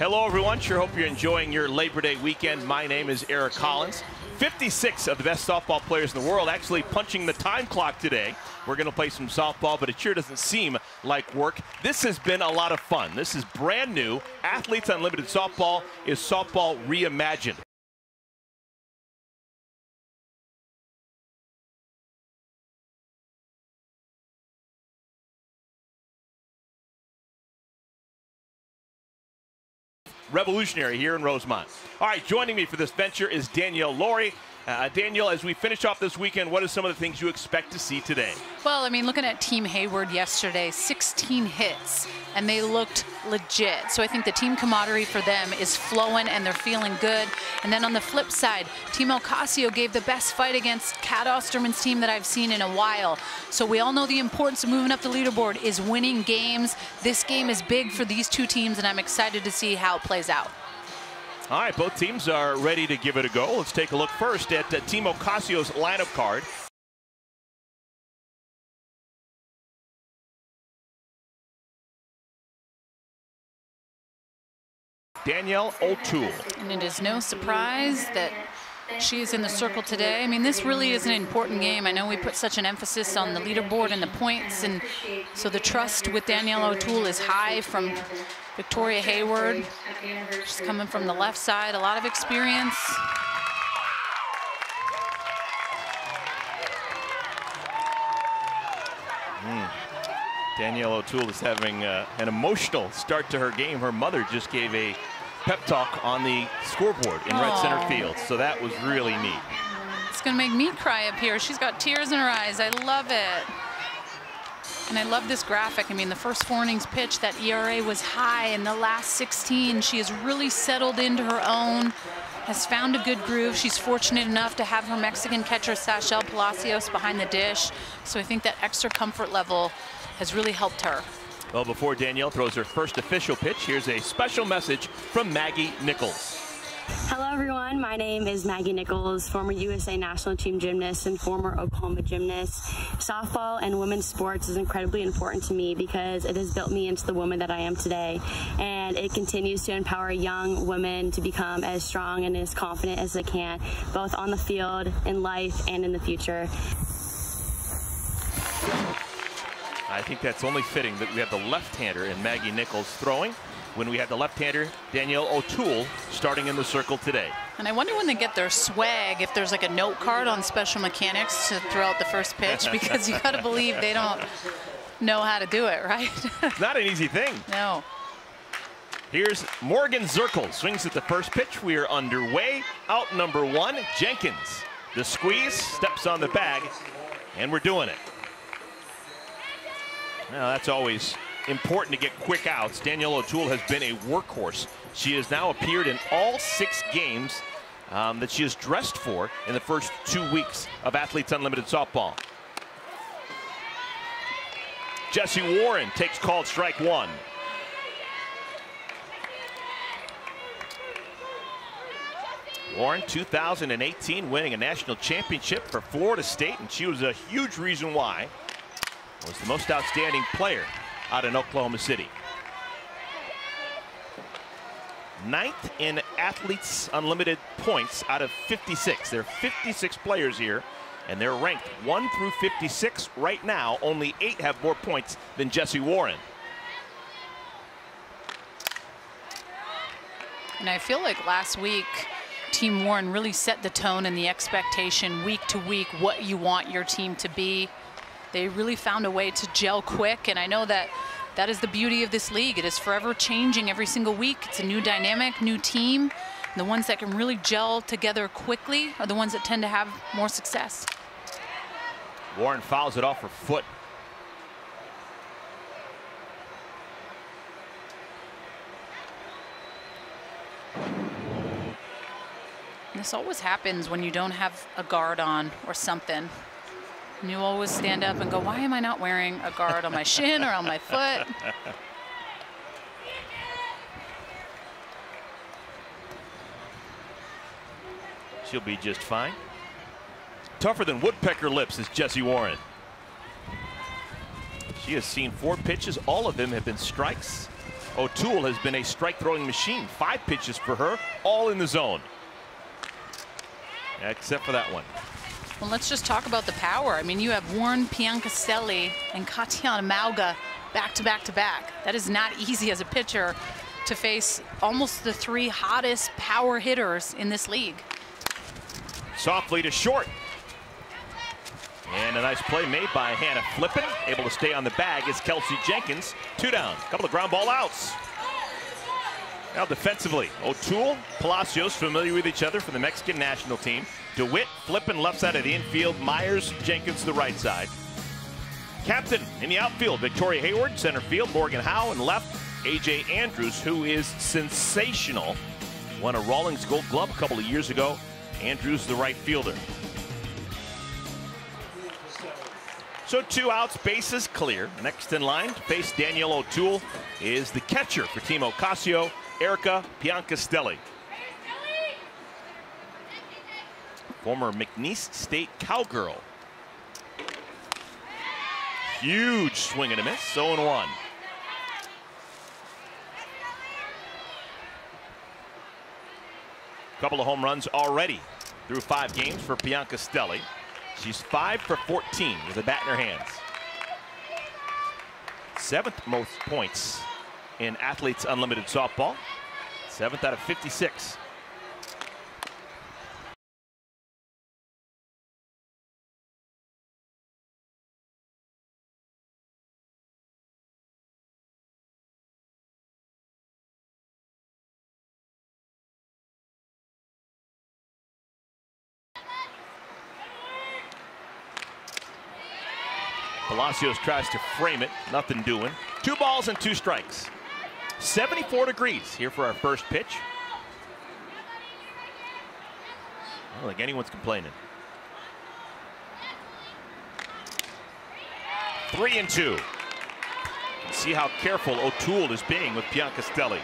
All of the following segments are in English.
Hello, everyone. Sure hope you're enjoying your Labor Day weekend. My name is Eric Collins. 56 of the best softball players in the world actually punching the time clock today. We're going to play some softball, but it sure doesn't seem like work. This has been a lot of fun. This is brand new. Athletes Unlimited Softball is softball reimagined. Revolutionary here in Rosemont. All right, joining me for this venture is Danielle Lawrie. Danielle, as we finish off this weekend, what are some of the things you expect to see today? Well, I mean, looking at Team Hayward yesterday, 16 hits, and they looked legit. So I think the team camaraderie for them is flowing, and they're feeling good. And then on the flip side, Team Ocasio gave the best fight against Kat Osterman's team that I've seen in a while. So we all know the importance of moving up the leaderboard is winning games. This game is big for these two teams, and I'm excited to see how it plays out. All right, both teams are ready to give it a go. Let's take a look first at Team Ocasio's lineup card. Danielle O'Toole. And it is no surprise that she is in the circle today. I mean, this really is an important game. I know we put such an emphasis on the leaderboard and the points, and so the trust with Danielle O'Toole is high from Victoria Hayward. She's coming from the left side, a lot of experience. Danielle O'Toole is having an emotional start to her game. Her mother just gave a pep talk on the scoreboard in right center field, so that was really neat. It's gonna make me cry up here. She's got tears in her eyes. I love it. And I love this graphic. I mean, the first 4 innings pitch, that ERA was high. In the last 16, she has really settled into her own, has found a good groove. She's fortunate enough to have her Mexican catcher, Sachel Palacios, behind the dish. So I think that extra comfort level has really helped her. Well, before Danielle throws her first official pitch, here's a special message from Maggie Nichols. Hello everyone, my name is Maggie Nichols, former USA National Team gymnast and former Oklahoma gymnast. Softball and women's sports is incredibly important to me because it has built me into the woman that I am today, and it continues to empower young women to become as strong and as confident as they can, both on the field, in life, and in the future. I think that's only fitting that we have the left-hander in Maggie Nichols throwing when we have the left-hander Danielle O'Toole starting in the circle today. And I wonder when they get their swag, if there's like a note card on Special Mechanics to throw out the first pitch, because you gotta believe they don't know how to do it, right? Not an easy thing. No. Here's Morgan Zirkle, swings at the first pitch. We are underway. Out number 1, Jenkins. The squeeze, steps on the bag, and we're doing it. Now that's always important to get quick outs. Danielle O'Toole has been a workhorse. She has now appeared in all 6 games that she has dressed for in the first 2 weeks of Athletes Unlimited Softball. Jessie Warren takes called strike 1. Warren, 2018, winning a national championship for Florida State, and she was a huge reason why. Was the most outstanding player out in Oklahoma City. 9th in Athletes Unlimited points out of 56. There are 56 players here, and they're ranked 1 through 56 right now. Only 8 have more points than Jessie Warren. And I feel like last week, Team Warren really set the tone and the expectation week to week, what you want your team to be. They really found a way to gel quick, and I know that that is the beauty of this league. It is forever changing every single week. It's a new dynamic, new team. And the ones that can really gel together quickly are the ones that tend to have more success. Warren fouls it off her foot. And this always happens when you don't have a guard on or something. And you always stand up and go, why am I not wearing a guard on my shin or on my foot? She'll be just fine. Tougher than woodpecker lips is Jessie Warren. She has seen 4 pitches. All of them have been strikes. O'Toole has been a strike-throwing machine. 5 pitches for her, all in the zone. Except for that one. Well, let's just talk about the power. I mean, you have Warren Piancastelli and Katiana Mauga back to back to back. That is not easy as a pitcher to face almost the 3 hottest power hitters in this league. Softly to short. And a nice play made by Hannah Flippen. Able to stay on the bag is Kelsey Jenkins. 2 down. Couple of ground ball outs. Now defensively, O'Toole, Palacios familiar with each other from the Mexican national team. DeWitt, Flippen left side of the infield. Myers, Jenkins the right side. Captain in the outfield, Victoria Hayward. Center field, Morgan Howe. And left, A.J. Andrews, who is sensational. Won a Rawlings Gold Glove a couple of years ago. Andrews the right fielder. So 2 outs, bases clear. Next in line to face Danielle O'Toole is the catcher for Team Ocasio, Erica Piancastelli. Former McNeese State Cowgirl. Huge swing and a miss, 0-1. Couple of home runs already through 5 games for Piancastelli. She's 5 for 14 with a bat in her hands. 7th most points in Athletes Unlimited softball. 7th out of 56. Palacios tries to frame it, nothing doing. 2 balls and 2 strikes. 74 degrees here for our first pitch. I don't think anyone's complaining. 3-2. See how careful O'Toole is being with Piancastelli.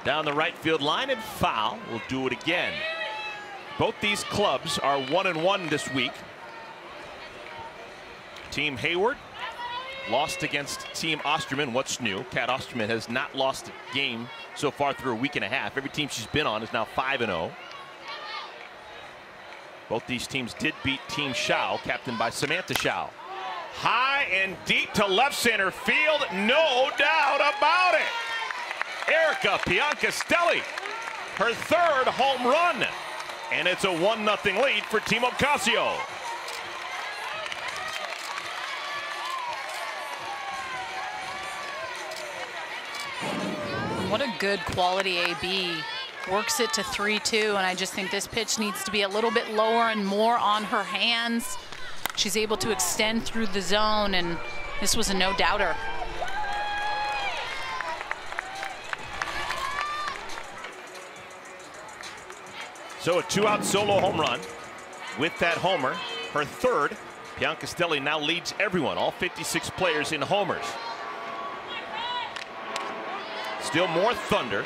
Down the right field line and foul. We'll do it again. Both these clubs are 1-1 this week. Team Hayward lost against Team Osterman. What's new? Kat Osterman has not lost a game so far through a week and a half. Every team she's been on is now 5-0. Both these teams did beat Team Shao, captained by Samantha Shao. High and deep to left center field. No doubt about it. Erica Piancastelli, her 3rd home run. And it's a 1-0 lead for Team Ocasio. What a good quality AB. Works it to 3-2, and I just think this pitch needs to be a little bit lower and more on her hands. She's able to extend through the zone, and this was a no-doubter. So a 2-out solo home run. With that homer, her 3rd, Piancastelli now leads everyone, all 56 players in homers. Still more thunder.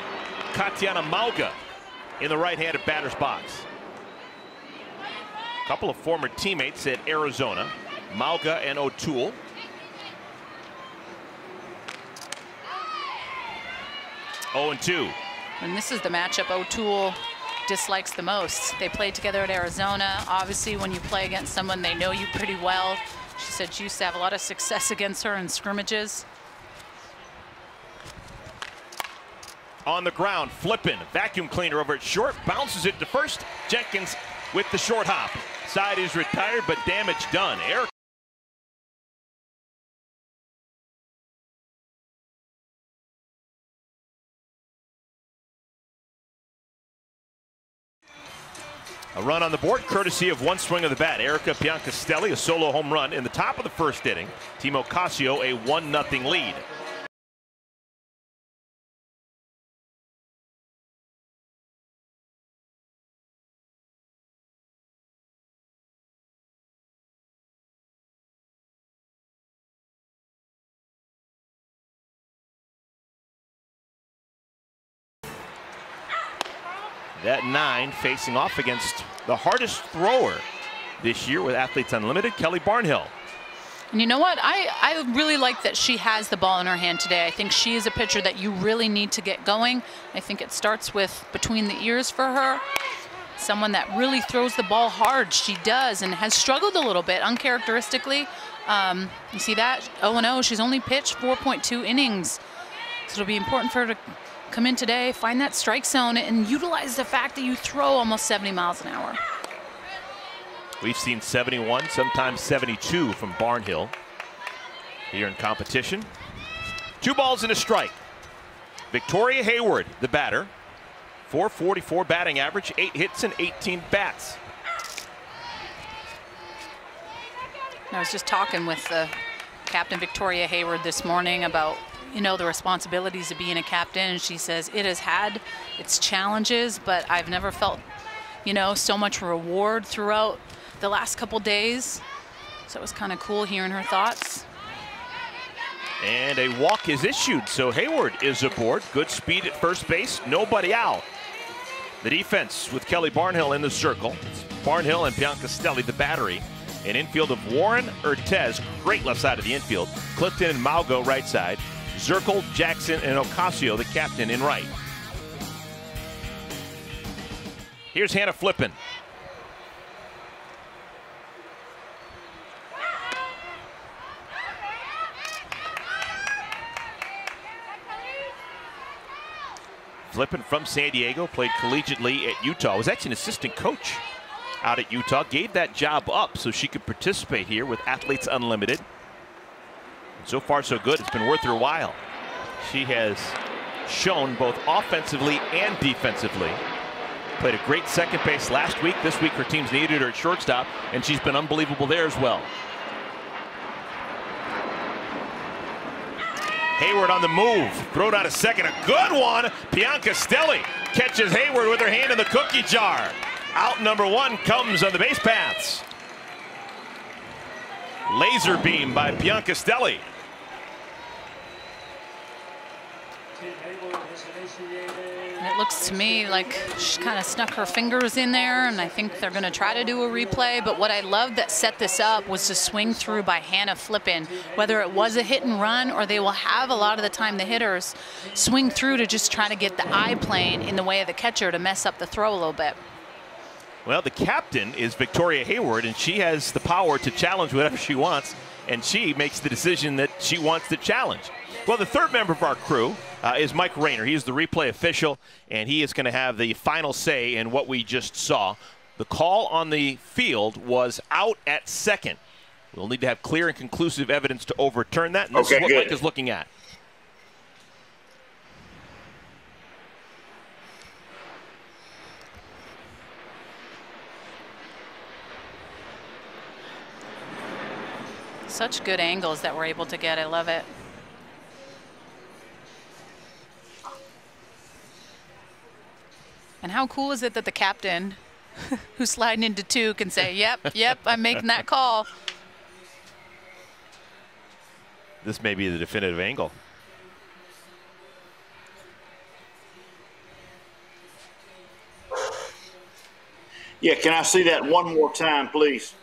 Katiana Mauga in the right-handed batter's box. A couple of former teammates at Arizona, Mauga and O'Toole. Oh, 0-2. And this is the matchup O'Toole dislikes the most. They played together at Arizona. Obviously, when you play against someone, they know you pretty well. She said she used to have a lot of success against her in scrimmages. On the ground, Flippen, vacuum cleaner over at short, bounces it to first. Jenkins with the short hop. Side is retired, but damage done. Eric. A run on the board, courtesy of one swing of the bat. Erica Piancastelli, a solo home run in the top of the 1st inning. Team Ocasio, a 1-0 lead. That 9 facing off against the hardest thrower this year with Athletes Unlimited, Kelly Barnhill. And you know what? I really like that she has the ball in her hand today. I think she is a pitcher that you really need to get going. I think it starts with between the ears for her. Someone that really throws the ball hard. She does, and has struggled a little bit uncharacteristically. You see that? 0-0. She's only pitched 4.2 innings. So it'll be important for her to come in today, find that strike zone, and utilize the fact that you throw almost 70 miles an hour. We've seen 71, sometimes 72 from Barnhill here in competition. 2 balls and a strike. Victoria Hayward, the batter. .444 batting average, 8 hits and 18 bats. I was just talking with Captain Victoria Hayward this morning about, you know, the responsibilities of being a captain, and she says it has had its challenges, but I've never felt, you know, so much reward throughout the last couple days. So it was kind of cool hearing her thoughts. And a walk is issued, so Hayward is aboard. Good speed at first base, nobody out. The defense with Kelly Barnhill in the circle. It's Barnhill and Bianca Stelli, the battery. An infield of Warren, Urtez, great left side of the infield. Clifton and Malgo right side. Zirkle, Jackson, and Ocasio, the captain, in right. Here's Hannah Flippen. Flippen from San Diego, played collegiately at Utah. Was actually an assistant coach out at Utah. Gave that job up so she could participate here with Athletes Unlimited. So far, so good. It's been worth her while. She has shown both offensively and defensively. Played a great second base last week. This week, her team's needed her at shortstop, and she's been unbelievable there as well. Hayward on the move, thrown out a second, a good one. Bianca Stelli catches Hayward with her hand in the cookie jar. Out number 1 comes on the base paths. Laser beam by Bianca Stelli. And it looks to me like she kind of snuck her fingers in there, and I think they're going to try to do a replay. But what I loved that set this up was the swing through by Hannah Flippen. Whether it was a hit and run, or they will have a lot of the time the hitters swing through to just try to get the eye plane in the way of the catcher to mess up the throw a little bit. Well, the captain is Victoria Hayward, and she has the power to challenge whatever she wants, and she makes the decision that she wants to challenge. Well, the third member of our crew is Mike Rayner. He is the replay official, and he is going to have the final say in what we just saw. The call on the field was out at second. We'll need to have clear and conclusive evidence to overturn that, and this is what Mike is looking at. Such good angles that we're able to get. I love it. And how cool is it that the captain, who's sliding into 2, can say, yep, I'm making that call. This may be the definitive angle. Yeah, can I see that one more time, please?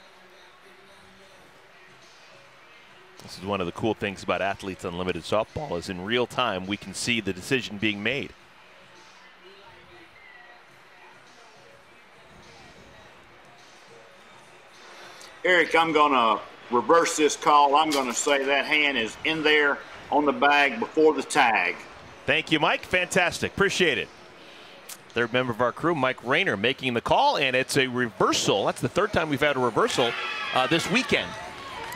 This is one of the cool things about Athletes Unlimited softball, is in real time we can see the decision being made. Eric, I'm going to reverse this call. I'm going to say that hand is in there on the bag before the tag. Thank you, Mike. Fantastic. Appreciate it. Third member of our crew, Mike Rayner, making the call, and it's a reversal. That's the third time we've had a reversal this weekend.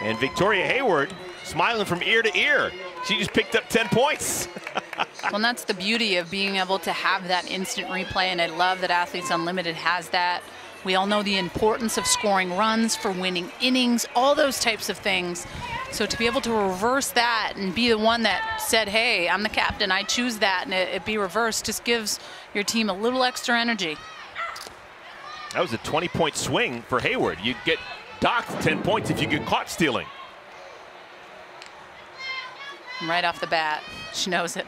And Victoria Hayward smiling from ear to ear. She just picked up 10 points. Well, and that's the beauty of being able to have that instant replay, and I love that Athletes Unlimited has that. We all know the importance of scoring runs for winning innings, all those types of things. So to be able to reverse that and be the one that said, hey, I'm the captain, I choose that, and it be reversed, just gives your team a little extra energy. That was a 20-point swing for Hayward. You get docked 10 points if you get caught stealing. Right off the bat, she knows it.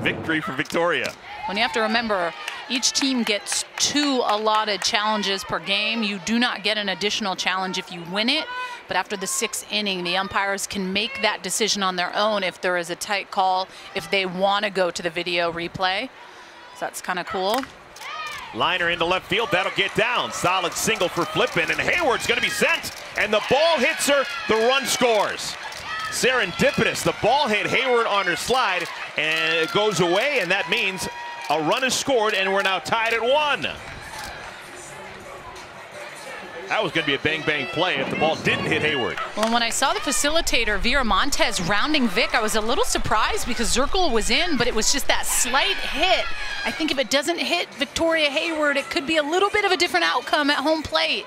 Victory for Victoria. When you have to remember, each team gets 2 allotted challenges per game. You do not get an additional challenge if you win it. But after the 6th inning, the umpires can make that decision on their own if there is a tight call, if they want to go to the video replay. So that's kind of cool. Liner into left field, that'll get down. Solid single for Flippin, and Hayward's going to be sent. And the ball hits her, the run scores. Serendipitous, the ball hit Hayward on her slide, and it goes away, and that means a run is scored, and we're now tied at 1. That was going to be a bang-bang play if the ball didn't hit Hayward. Well, when I saw the facilitator, Vera Montez, rounding Vic, I was a little surprised because Zirkle was in, but it was just that slight hit. I think if it doesn't hit Victoria Hayward, it could be a little bit of a different outcome at home plate.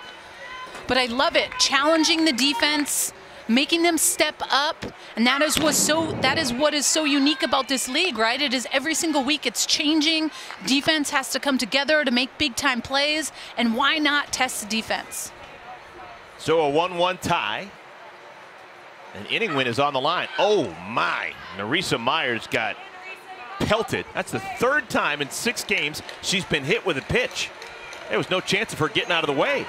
But I love it, challenging the defense, making them step up, and that is what is so unique about this league, right? It is every single week it's changing. Defense has to come together to make big-time plays, and why not test the defense? So a 1-1 tie. An inning win is on the line. Oh my, Nerissa Myers got pelted. That's the 3rd time in 6 games she's been hit with a pitch. There was no chance of her getting out of the way.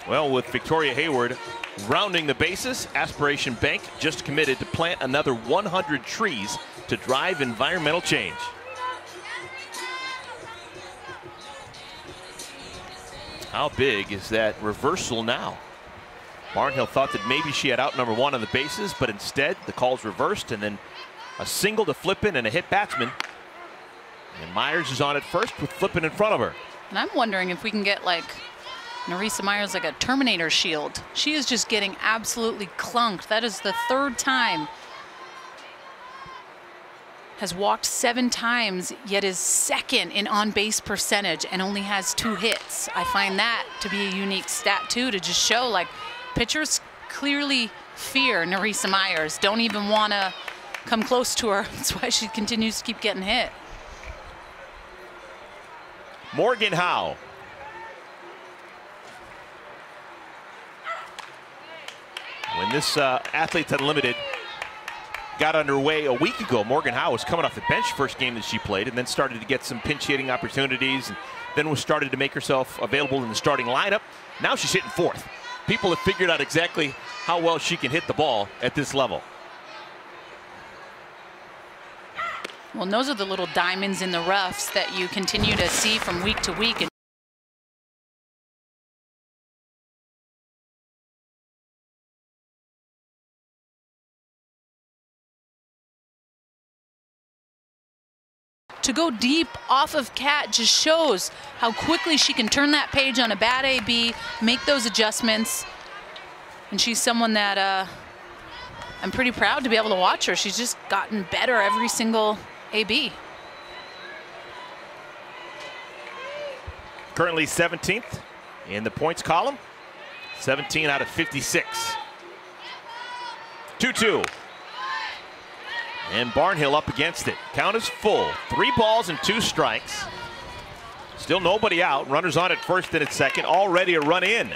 Well, with Victoria Hayward rounding the bases, Aspiration Bank just committed to plant another 100 trees to drive environmental change. How big is that reversal now? Barnhill thought that maybe she had out number 1 on the bases, but instead the call's reversed, and then a single to Flippin and a hit batsman. And Myers is on at first with Flippin in front of her. And I'm wondering if we can get like Nerissa Myers like a Terminator shield. She is just getting absolutely clunked. That is the 3rd time. Has walked 7 times, yet is 2nd in on-base percentage and only has 2 hits. I find that to be a unique stat too, to just show like pitchers clearly fear Nerissa Myers, don't even want to come close to her. That's why she continues to keep getting hit. Morgan Howe. When this Athletes Unlimited got underway a week ago, Morgan Howe was coming off the bench first game that she played, and then started to get some pinch hitting opportunities, and then was started to make herself available in the starting lineup. Now she's hitting 4th. People have figured out exactly how well she can hit the ball at this level. Well, those are the little diamonds in the roughs that you continue to see from week to week. And to go deep off of Kat just shows how quickly she can turn that page on a bad AB, make those adjustments. And she's someone that I'm pretty proud to be able to watch her. She's just gotten better every single AB. Currently 17th in the points column. 17 out of 56. 2-2. And Barnhill up against it. Count is full. 3 balls and 2 strikes. Still nobody out. Runners on at first and at second. Already a run in.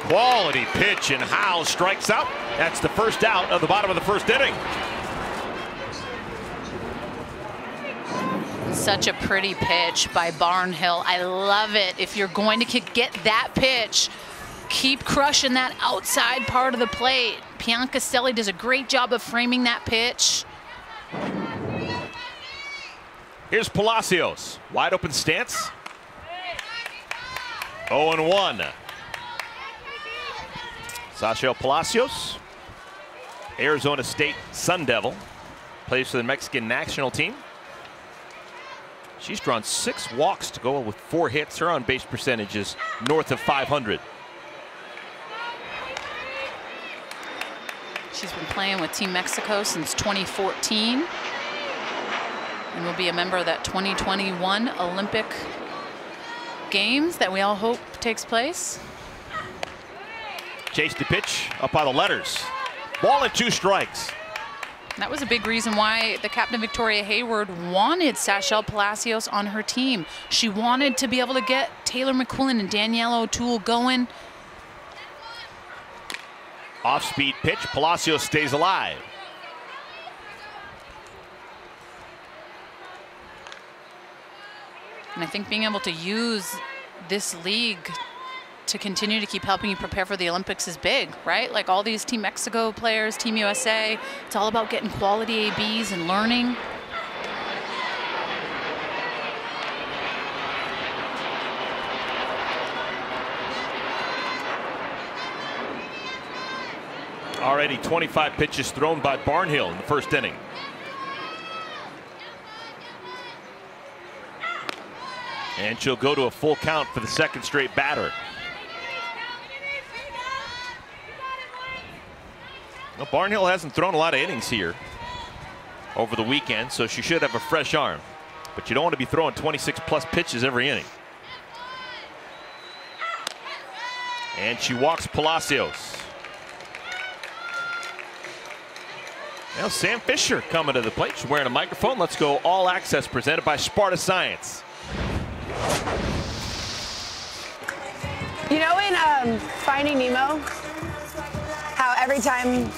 Quality pitch, and Howe strikes out. That's the first out of the bottom of the 1st inning. Such a pretty pitch by Barnhill. I love it. If you're going to get that pitch, keep crushing that outside part of the plate. Bianca Stelli does a great job of framing that pitch. Here's Palacios. Wide open stance. 0-1. Sasha Palacios, Arizona State Sun Devil, plays for the Mexican national team. She's drawn 6 walks to go with 4 hits. Her on-base percentage is north of 500. She's been playing with Team Mexico since 2014 and will be a member of that 2021 Olympic Games that we all hope takes place. Chase the pitch up by the letters. Ball and 2 strikes. That was a big reason why the captain Victoria Hayward wanted Sachelle Palacios on her team. She wanted to be able to get Taylor McQuillan and Danielle O'Toole going. Off-speed pitch, Palacios stays alive. And I think being able to use this league to continue to keep helping you prepare for the Olympics is big, right? Like all these Team Mexico players, Team USA, it's all about getting quality ABs and learning. Already 25 pitches thrown by Barnhill in the first inning. And she'll go to a full count for the second straight batter. Well, Barnhill hasn't thrown a lot of innings here over the weekend, so she should have a fresh arm. But you don't want to be throwing 26+ pitches every inning. And she walks Palacios. Now Sam Fisher coming to the plate. She's wearing a microphone. Let's go All Access presented by Sparta Science. You know in Finding Nemo, how every time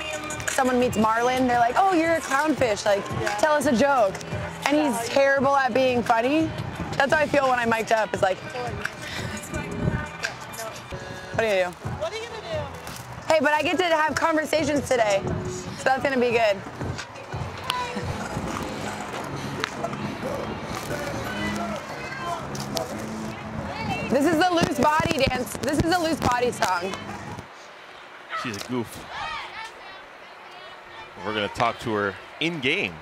someone meets Marlin, they're like, oh, you're a clownfish, like, tell us a joke. And he's terrible at being funny. That's how I feel when I'm mic'd up. It's like, what are you gonna do? What are you gonna do? Hey, but I get to have conversations today, so that's gonna be good. This is the loose body dance. This is a loose body song. She's a goof. We're going to talk to her in-game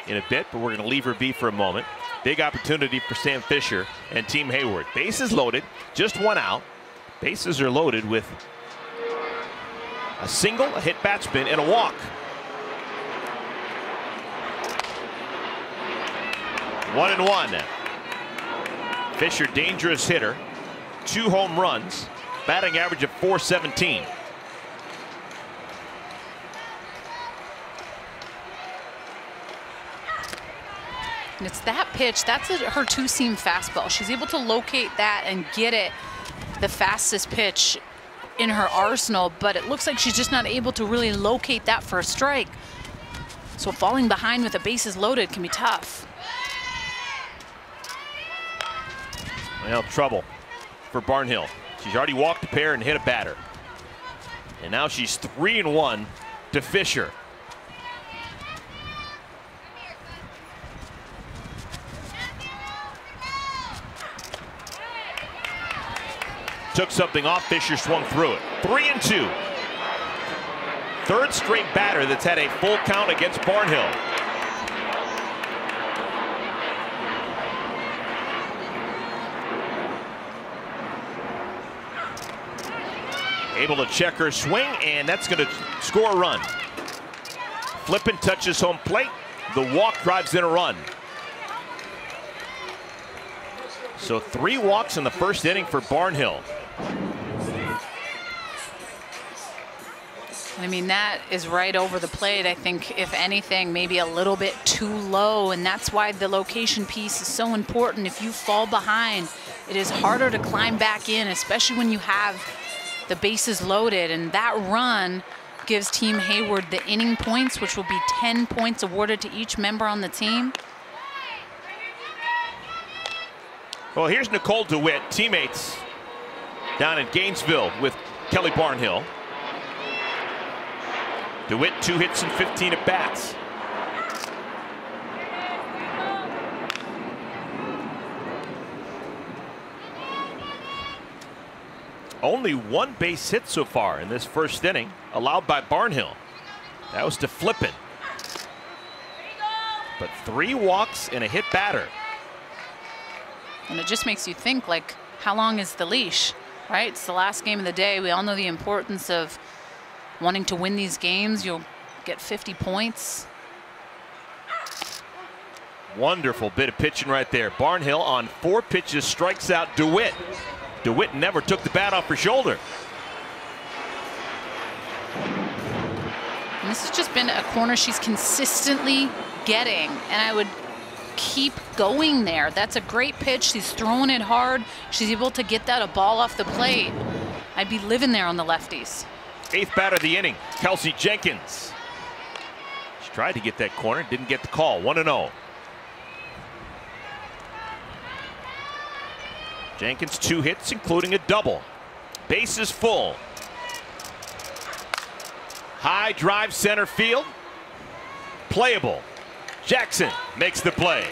in a bit, but we're going to leave her be for a moment. Big opportunity for Sam Fisher and Team Hayward. Bases loaded, just one out. Bases are loaded with a single, a hit bat spin, and a walk. 1-1. Fisher, dangerous hitter. 2 home runs, batting average of .417. And it's that pitch, that's her two-seam fastball. She's able to locate that and get it the fastest pitch in her arsenal, but it looks like she's just not able to really locate that for a strike. So falling behind with the bases loaded can be tough. Well, trouble for Barnhill. She's already walked a pair and hit a batter. And now she's 3-1 to Fisher. Took something off, Fisher swung through it. 3-2. Third straight batter that's had a full count against Barnhill. Able to check her swing, and that's going to score a run. Flippin touches home plate. The walk drives in a run. So 3 walks in the first inning for Barnhill. I mean, that is right over the plate. I think, if anything, maybe a little bit too low, and that's why the location piece is so important. If you fall behind, it is harder to climb back in, especially when you have the bases loaded, and that run gives Team Hayward the inning points, which will be 10 points awarded to each member on the team. Well, here's Nicole DeWitt, teammates down in Gainesville with Kelly Barnhill. DeWitt 2 hits and 15 at bats. Only 1 base hit so far in this first inning, allowed by Barnhill. That was to Flippin. But 3 walks and a hit batter. And it just makes you think, like, how long is the leash, right? It's the last game of the day. We all know the importance of wanting to win these games. You'll get 50 points. Wonderful bit of pitching right there. Barnhill on 4 pitches strikes out DeWitt. DeWitt never took the bat off her shoulder. And this has just been a corner she's consistently getting, and I would keep going there. That's a great pitch. She's throwing it hard. She's able to get that a ball off the plate. I'd be living there on the lefties. 8th batter of the inning, Kelsey Jenkins. She tried to get that corner, didn't get the call. 1-0. Jenkins 2 hits, including a double. Bases full. High drive center field. Playable. Jackson makes the play.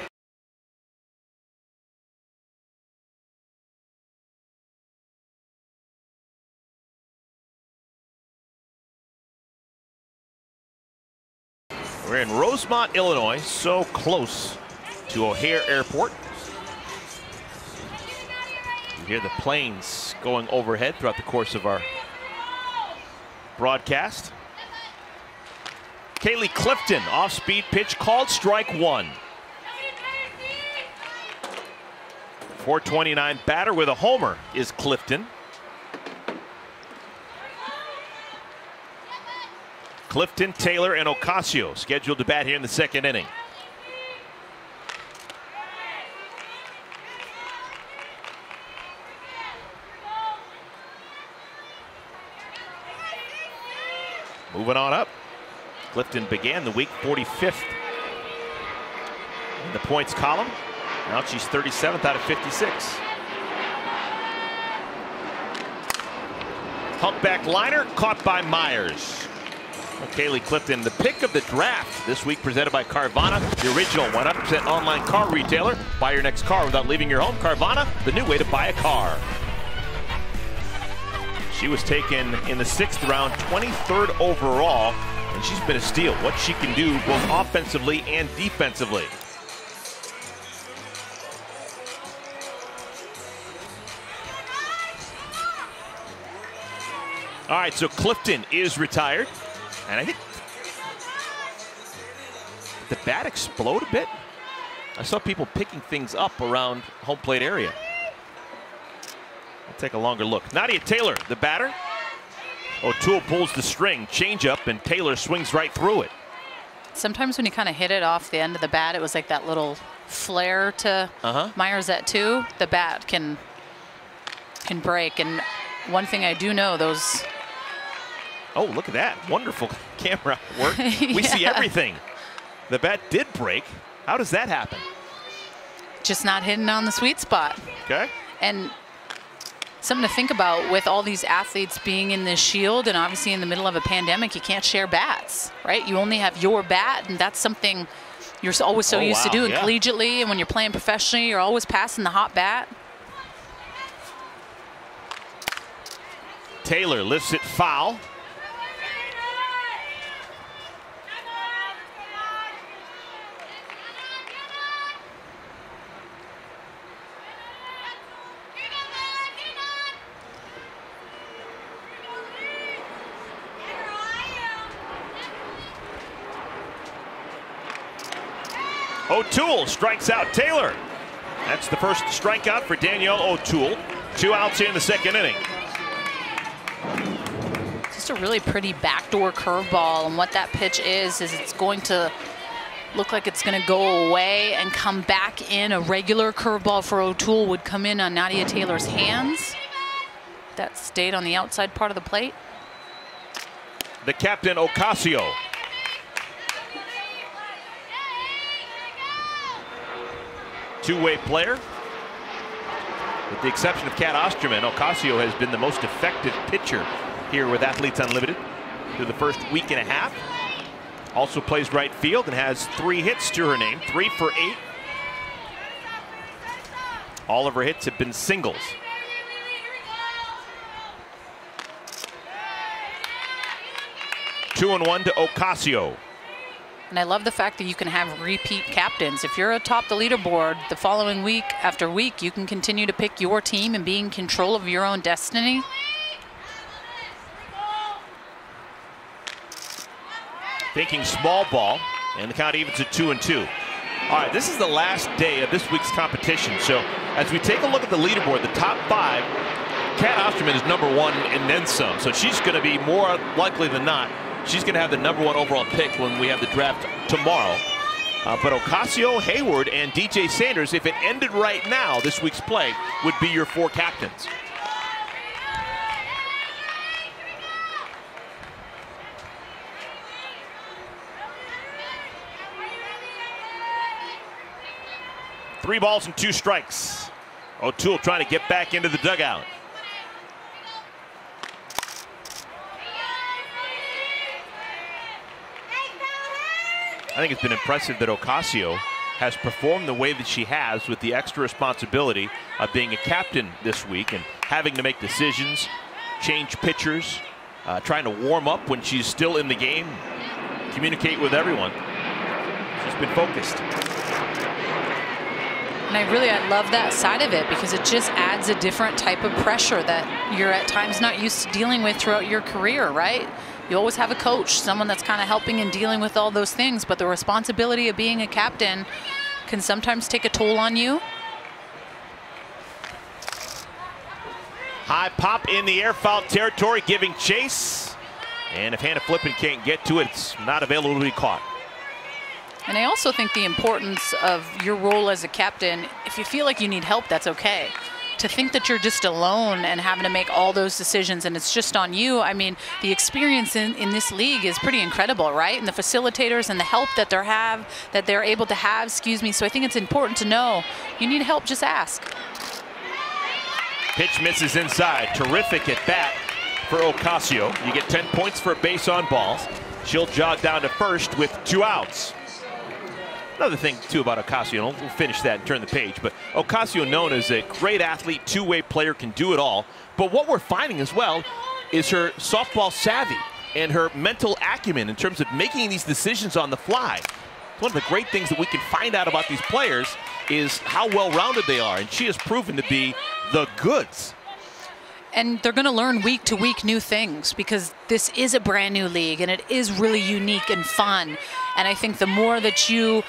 We're in Rosemont, Illinois, so close to O'Hare Airport. You hear the planes going overhead throughout the course of our broadcast. Kaylee Clifton, off-speed pitch called, strike 1. 429 batter with a homer is Clifton. Clifton, Taylor, and Ocasio scheduled to bat here in the 2nd inning. Moving on up. Clifton began the week 45th in the points column. Now she's 37th out of 56. Humpback liner caught by Myers. Well, Kaylee Clifton, the pick of the draft this week, presented by Carvana, the original 100% online car retailer. Buy your next car without leaving your home. Carvana, the new way to buy a car. She was taken in the 6th round, 23rd overall, and she's been a steal. What she can do both offensively and defensively. All right, so Clifton is retired, and I think did the bat explode a bit? I saw people picking things up around home plate area. I'll take a longer look. Nadia Taylor, the batter. O'Toole pulls the string, changeup, and Taylor swings right through it. Sometimes when you kind of hit it off the end of the bat, it was like that little flare to Myers at 2. The bat can break, and one thing I do know, those. Oh, look at that. Wonderful camera work. We see everything. The bat did break. How does that happen? Just not hitting on the sweet spot. Okay. And something to think about with all these athletes being in this shield, and obviously in the middle of a pandemic, you can't share bats, right? You only have your bat, and that's something you're always so used to doing collegiately, and when you're playing professionally, you're always passing the hot bat. Taylor lifts it foul. O'Toole strikes out Taylor. That's the first strikeout for Danielle O'Toole. 2 outs here in the 2nd inning. Just a really pretty backdoor curveball, and what that pitch is it's going to look like it's going to go away and come back in. A regular curveball for O'Toole would come in on Nadia Taylor's hands. That stayed on the outside part of the plate. The captain, Ocasio. Two-way player. With the exception of Kat Osterman, Ocasio has been the most effective pitcher here with Athletes Unlimited through the first week and a half. Also plays right field and has 3 hits to her name, 3 for 8. All of her hits have been singles. Two and 1 to Ocasio. And I love the fact that you can have repeat captains. If you're atop the leaderboard the following week after week, you can continue to pick your team and be in control of your own destiny. Thinking small ball, and the count evens at 2 and 2. All right, this is the last day of this week's competition. So as we take a look at the leaderboard, the top 5, Kat Osterman is #1 and then some. So she's going to be more likely than not she's going to have the #1 overall pick when we have the draft tomorrow. But Ocasio, Hayward, and DJ Sanders, if it ended right now, this week's play, would be your 4 captains. Three balls and 2 strikes. O'Toole trying to get back into the dugout. I think it's been impressive that Ocasio has performed the way that she has with the extra responsibility of being a captain this week and having to make decisions, change pitchers, trying to warm up when she's still in the game, communicate with everyone. She's been focused. And I love that side of it because it just adds a different type of pressure that you're at times not used to dealing with throughout your career, right? You always have a coach, someone that's kind of helping and dealing with all those things, but the responsibility of being a captain can sometimes take a toll on you. High pop in the air, foul territory, giving chase. And if Hannah Flippen can't get to it, it's not available to be caught. And I also think the importance of your role as a captain, if you feel like you need help, that's okay. To think that you're just alone and having to make all those decisions and it's just on you, I mean, the experience in this league is pretty incredible, right? And the facilitators and the help that they're able to have, So I think it's important to know, you need help, just ask. Pitch misses inside. Terrific at bat for Ocasio. You get 10 points for a base on balls. She'll jog down to first with 2 outs. Another thing, too, about Ocasio, we'll finish that and turn the page, but Ocasio, known as a great athlete, two-way player, can do it all. But what we're finding as well is her softball savvy and her mental acumen in terms of making these decisions on the fly. One of the great things that we can find out about these players is how well-rounded they are, and she has proven to be the goods. And they're going to learn week to week new things because this is a brand new league and it is really unique and fun. And I think the more that you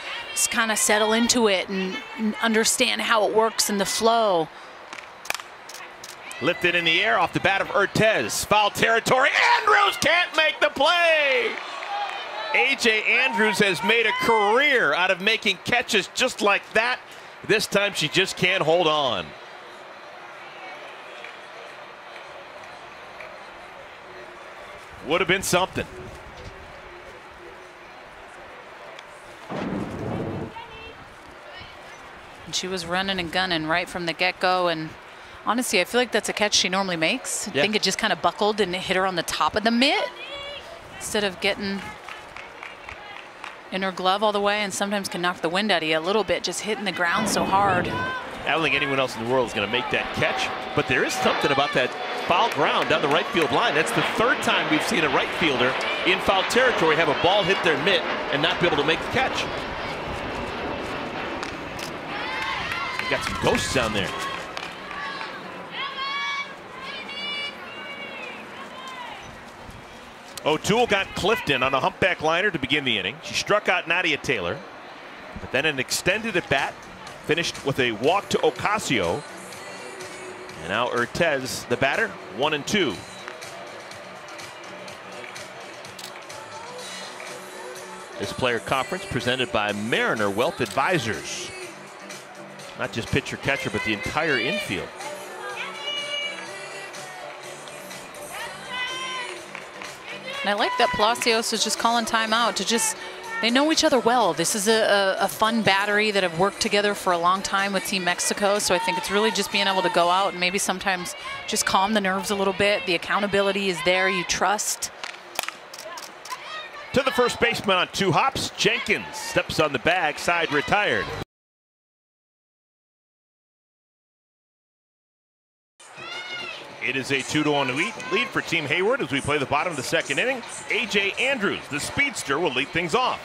kind of settle into it and understand how it works and the flow. Lifted in the air off the bat of Urtez. Foul territory. Andrews can't make the play. A.J. Andrews has made a career out of making catches just like that. This time she just can't hold on. Would have been something. And she was running and gunning right from the get-go, and honestly, I feel like that's a catch she normally makes. I think it just kind of buckled and it hit her on the top of the mitt instead of getting in her glove all the way, and sometimes can knock the wind out of you a little bit, just hitting the ground so hard. I don't think anyone else in the world is going to make that catch, but there is something about that foul ground down the right field line. That's the 3rd time we've seen a right fielder in foul territory have a ball hit their mitt and not be able to make the catch. You got some ghosts down there. O'Toole got Clifton on a humpback liner to begin the inning. She struck out Nadia Taylor, but then an extended at bat, finished with a walk to Ocasio. And now Urtez, the batter, 1-2. This player conference presented by Mariner Wealth Advisors. Not just pitcher catcher, but the entire infield. And I like that Palacios is just calling timeout to just, they know each other well. This is a fun battery that have worked together for a long time with Team Mexico. So I think it's really just being able to go out and maybe sometimes just calm the nerves a little bit. The accountability is there, you trust. To the first baseman on 2 hops. Jenkins steps on the bag, side retired. It is a 2-1 lead for Team Hayward as we play the bottom of the 2nd inning. A.J. Andrews, the speedster, will lead things off.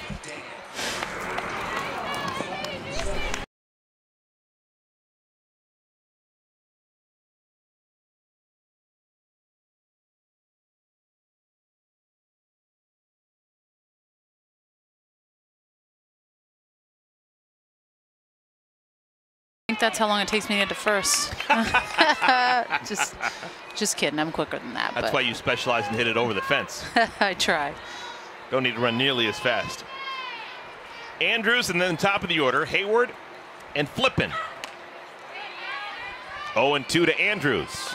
I think that's how long it takes me to get to first. Just kidding. I'm quicker than that. That's why you specialize and hit it over the fence. I try. Don't need to run nearly as fast. Andrews, and then top of the order, Hayward and Flippin. 0-2 to Andrews.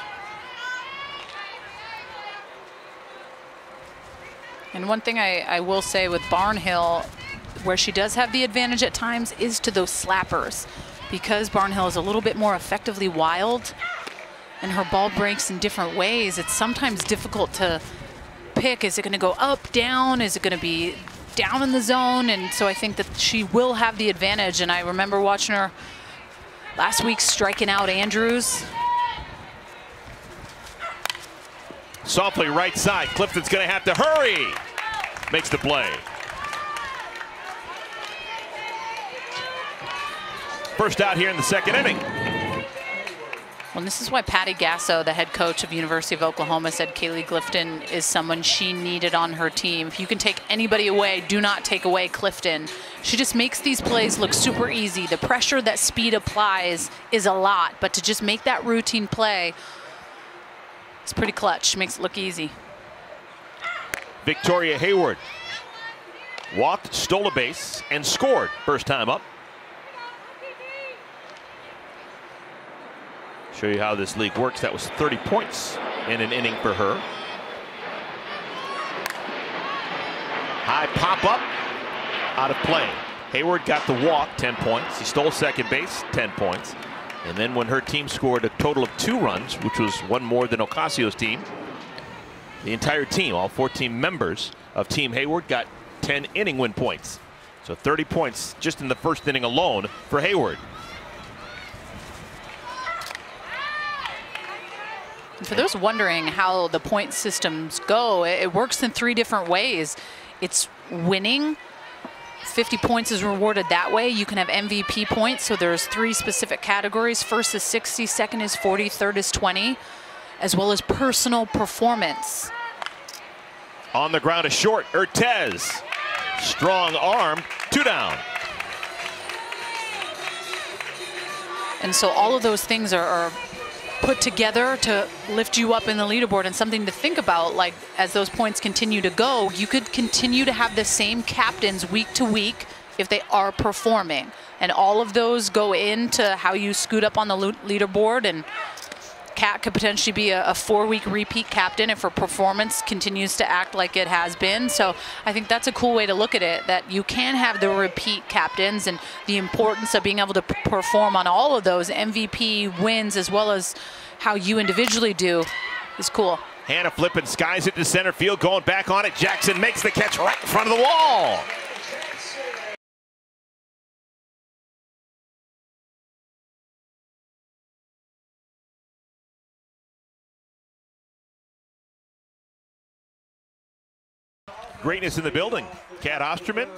And one thing I will say with Barnhill, where she does have the advantage at times, is to those slappers. Because Barnhill is a little bit more effectively wild and her ball breaks in different ways, it's sometimes difficult to pick. Is it going to go up, down? Is it going to be down in the zone? And so I think that she will have the advantage. And I remember watching her last week striking out Andrews. Softly right side. Clifton's going to have to hurry. Makes the play. First out here in the second inning. Well, this is why Patty Gasso, the head coach of University of Oklahoma, said Kaylee Clifton is someone she needed on her team. If you can take anybody away, do not take away Clifton. She just makes these plays look super easy. The pressure that Speed applies is a lot, but to just make that routine play, it's pretty clutch. She makes it look easy. Victoria Hayward walked, stole a base, and scored first time up. Show you how this league works. That was 30 points in an inning for her. High pop up, out of play. Hayward got the walk, 10 points. He stole second base, 10 points. And then when her team scored a total of 2 runs, which was one more than Ocasio's team, the entire team, all 14 members of Team Hayward, got 10 inning win points. So 30 points just in the first inning alone for Hayward. For those wondering how the point systems go, it works in 3 different ways. It's winning. 50 points is rewarded that way. You can have MVP points, so there's 3 specific categories. First is 60, second is 40, third is 20, as well as personal performance. On the ground is short, Urtez. Strong arm, 2 down. And so all of those things are put together to lift you up in the leaderboard, and something to think about, like as those points continue to go, you could continue to have the same captains week to week if they are performing, and all of those go into how you scoot up on the leaderboard. And Kat could potentially be a 4-week repeat captain if her performance continues to act like it has been. So I think that's a cool way to look at it, that you can have the repeat captains, and the importance of being able to perform on all of those MVP wins as well as how you individually do is cool. Hannah Flippin skies it to center field, going back on it. Jackson makes the catch right in front of the wall. Greatness in the building. Kat Osterman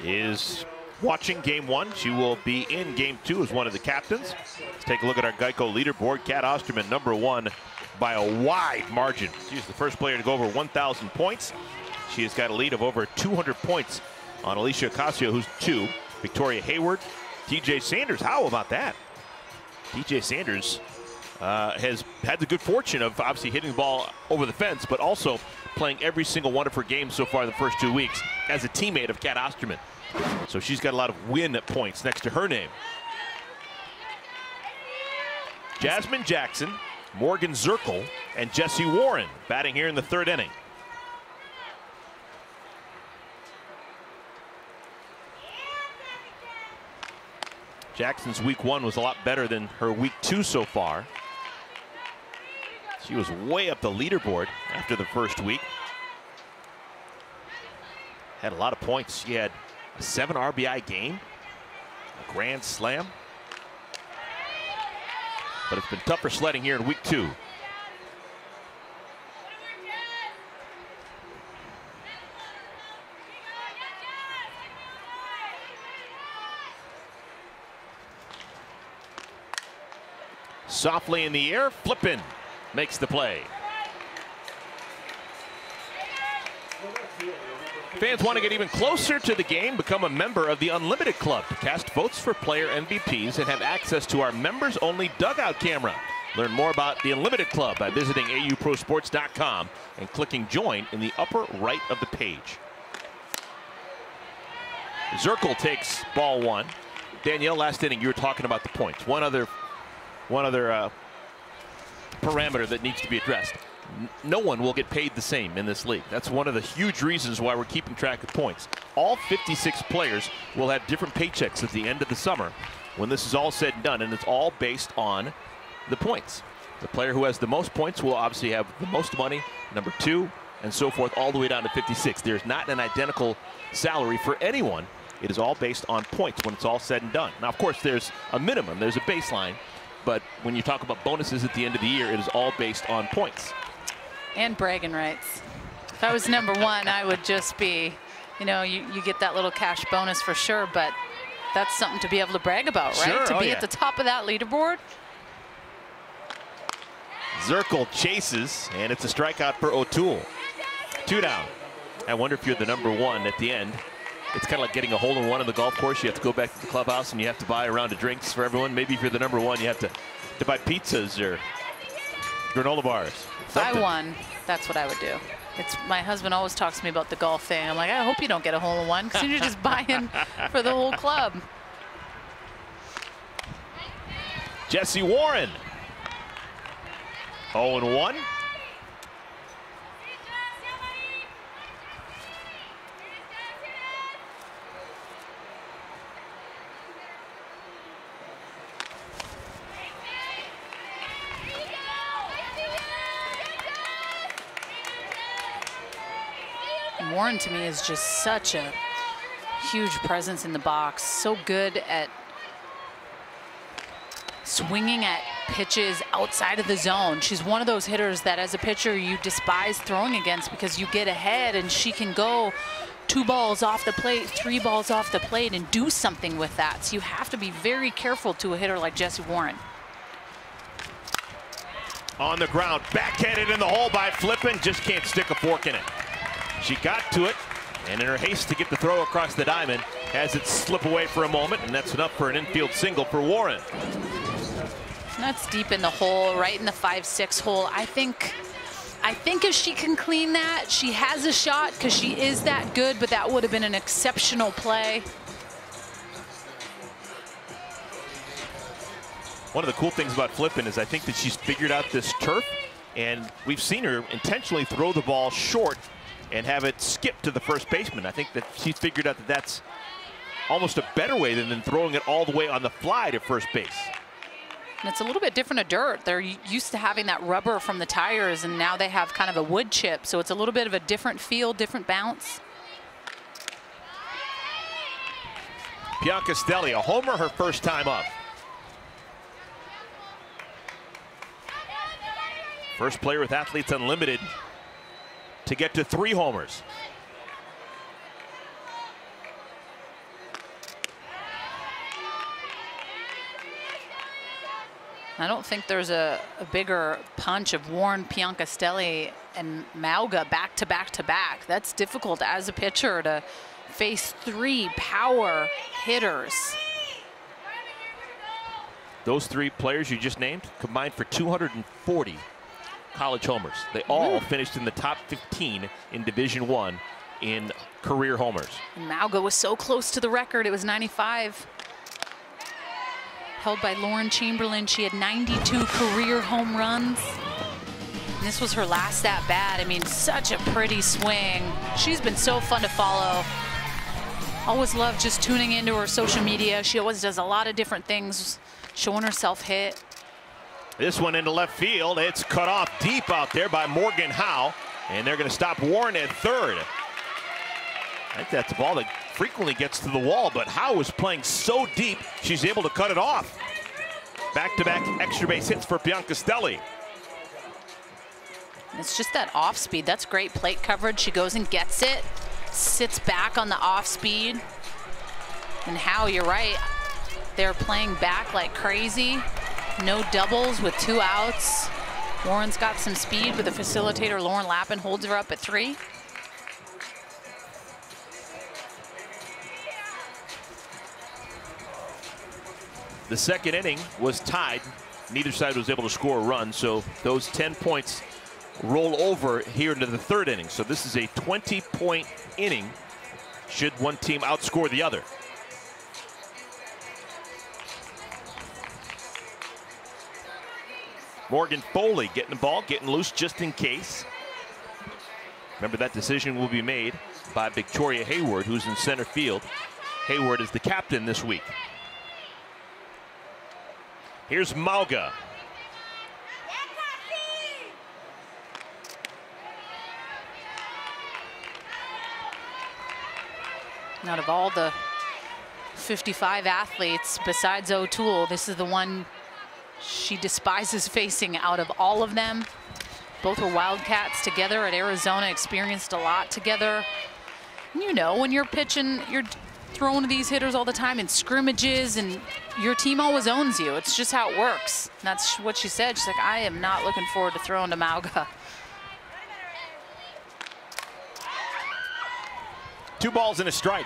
is watching game 1. She will be in game 2 as one of the captains. Let's take a look at our Geico leaderboard. Kat Osterman, #1 by a wide margin. She's the first player to go over 1,000 points. She has got a lead of over 200 points on Alicia Ocasio, who's 2. Victoria Hayward, TJ Sanders. How about that? TJ Sanders has had the good fortune of obviously hitting the ball over the fence, but also playing every single one of her games so far the first 2 weeks as a teammate of Kat Osterman. So she's got a lot of win points next to her name. Jasmine Jackson, Morgan Zirkle, and Jessie Warren batting here in the 3rd inning. Jackson's week 1 was a lot better than her week 2 so far. She was way up the leaderboard after the first week. Had a lot of points. She had a 7 RBI game, a grand slam. But it's been tougher sledding here in week 2. Softly in the air, Flippin makes the play. Fans want to get even closer to the game. Become a member of the Unlimited Club to cast votes for player MVPs and have access to our members-only dugout camera. Learn more about the Unlimited Club by visiting auprosports.com and clicking join in the upper right of the page. Zirkle takes ball 1. Danielle, last inning you were talking about the points. One other parameter that needs to be addressed. No one will get paid the same in this league. That's one of the huge reasons why we're keeping track of points. All 56 players will have different paychecks at the end of the summer when this is all said and done, and it's all based on the points. The player who has the most points will obviously have the most money, number 2, and so forth, all the way down to 56. There's not an identical salary for anyone. It is all based on points when it's all said and done. Now, of course, there's a minimum, there's a baseline, but when you talk about bonuses at the end of the year, it is all based on points. And bragging rights. If I was number 1, I would just be, you know, you get that little cash bonus for sure, but that's something to be able to brag about, right? Sure, To be at the top of that leaderboard. Zirkle chases, and it's a strikeout for O'Toole. 2 down. I wonder if you're the number 1 at the end. It's kind of like getting a hole-in-one on the golf course. You have to go back to the clubhouse and you have to buy a round of drinks for everyone. Maybe if you're the number 1, you have to buy pizzas or granola bars. If I won, that's what I would do. My husband always talks to me about the golf thing. I'm like, I hope you don't get a hole-in-one because you're just buying for the whole club. Jesse Warren. 0-1. Warren to me is just such a huge presence in the box. So good at swinging at pitches outside of the zone. She's one of those hitters that as a pitcher you despise throwing against because you get ahead and she can go 2 balls off the plate, 3 balls off the plate and do something with that. So you have to be very careful to a hitter like Jesse Warren. On the ground, backhanded in the hole by Flippin, just can't stick a fork in it. She got to it, and in her haste to get the throw across the diamond, has it slip away for a moment, and that's enough for an infield single for Warren. That's deep in the hole, right in the 5-6 hole. I think if she can clean that, she has a shot because she is that good, but that would have been an exceptional play. One of the cool things about Flippin is I think that she's figured out this turf, and we've seen her intentionally throw the ball short and have it skip to the first baseman. I think that she's figured out that that's almost a better way than throwing it all the way on the fly to first base. And it's a little bit different of dirt. They're used to having that rubber from the tires, and now they have kind of a wood chip, so it's a little bit of a different feel, different bounce. Piancastelli, a homer her first time up. First player with Athletes Unlimited to get to 3 homers. I don't think there's a bigger punch of Warren, Piancastelli, and Mauga back to back to back. That's difficult as a pitcher to face 3 power hitters. Those 3 players you just named combined for 240 college homers. They all finished in the top 15 in Division I in career homers. And Mauga was so close to the record. It was 95. Held by Lauren Chamberlain. She had 92 career home runs. And this was her last at bat. I mean, such a pretty swing. She's been so fun to follow. Always love just tuning into her social media. She always does a lot of different things, showing herself hit. This one into left field. It's cut off deep out there by Morgan Howe. And they're going to stop Warren at third. I think that's a ball that frequently gets to the wall, but Howe is playing so deep, she's able to cut it off. Back-to-back extra base hits for Piancastelli. It's just that off speed. That's great plate coverage. She goes and gets it, sits back on the off speed. And Howe, you're right. They're playing back like crazy. No doubles with 2 outs. Warren's got some speed, but the facilitator, Lauren Lappin, holds her up at 3. The second inning was tied. Neither side was able to score a run, so those 10 points roll over here into the third inning. So this is a 20-point inning should one team outscore the other. Morgan Foley getting the ball, getting loose just in case. Remember, that decision will be made by Victoria Hayward, who's in center field. Hayward is the captain this week. Here's Mauga. Out of all the 55 athletes besides O'Toole, this is the one she despises facing out of all of them. Both were Wildcats together at Arizona, experienced a lot together. And you know, when you're pitching, you're throwing to these hitters all the time in scrimmages, and your team always owns you. It's just how it works. And that's what she said. She's like, I am not looking forward to throwing to Mauga. 2 balls and a strike.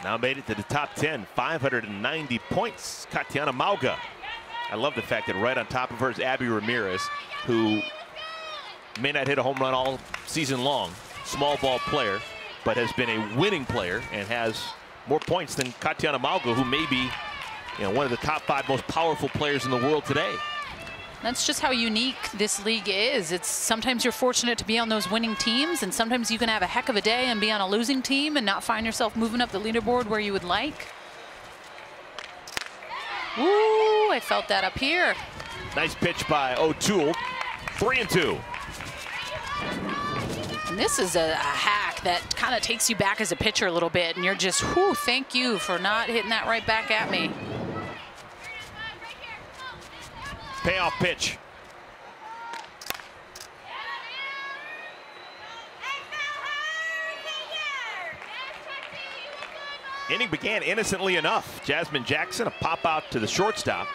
Now made it to the top 10, 590 points, Katiana Mauga. I love the fact that right on top of her is Abby Ramirez, who may not hit a home run all season long, small ball player, but has been a winning player and has more points than Katiana Mauga, who may be, one of the top 5 most powerful players in the world today. That's just how unique this league is. It's sometimes you're fortunate to be on those winning teams, and sometimes you can have a heck of a day and be on a losing team and not find yourself moving up the leaderboard where you would like. Ooh, I felt that up here. Nice pitch by O'Toole. 3-2. And this is a hack that kind of takes you back as a pitcher a little bit, and you're just, whew, thank you for not hitting that right back at me. Payoff pitch. Inning began innocently enough. Jasmine Jackson, a pop out to the shortstop.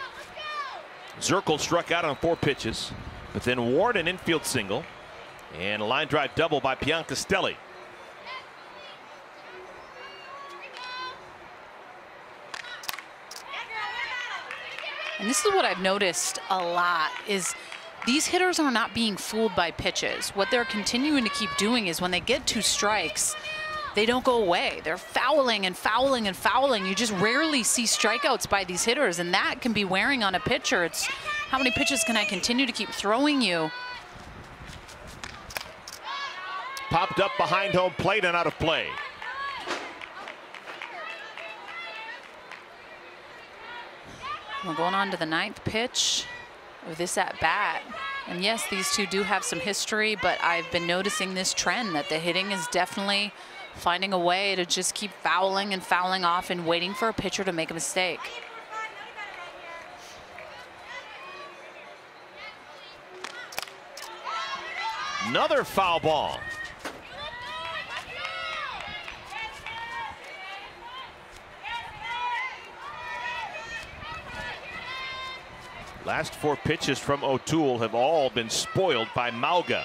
Zirkle struck out on 4 pitches, but then Ward an infield single and a line drive double by Bianca Stelli. And this is what I've noticed a lot is these hitters are not being fooled by pitches. What they're continuing to keep doing is when they get 2 strikes, they don't go away. They're fouling and fouling and fouling. You just rarely see strikeouts by these hitters, and that can be wearing on a pitcher. It's how many pitches can I continue to keep throwing you? Popped up behind home plate and out of play. We're going on to the 9th pitch of this at bat. And yes, these two do have some history, but I've been noticing this trend that the hitting is definitely finding a way to just keep fouling and fouling off and waiting for a pitcher to make a mistake. Another foul ball. Last 4 pitches from O'Toole have all been spoiled by Mauga.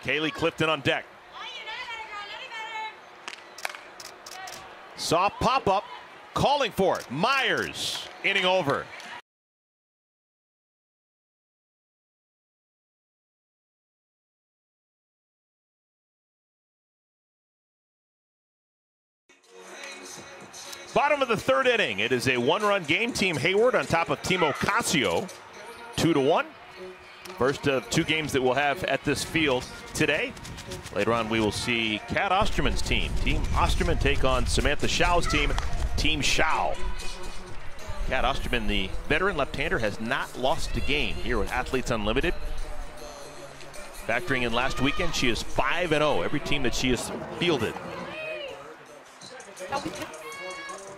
Kaylee Clifton on deck. Saw pop up, calling for it. Myers, inning over. Bottom of the 3rd inning. It is a 1-run game. Team Hayward on top of Team Ocasio. 2-1. First of 2 games that we'll have at this field today. Later on, we will see Kat Osterman's team. Team Osterman take on Samantha Shaw's team, Team Shaw. Kat Osterman, the veteran left-hander, has not lost a game here with Athletes Unlimited. Factoring in last weekend, she is 5-0 every team that she has fielded.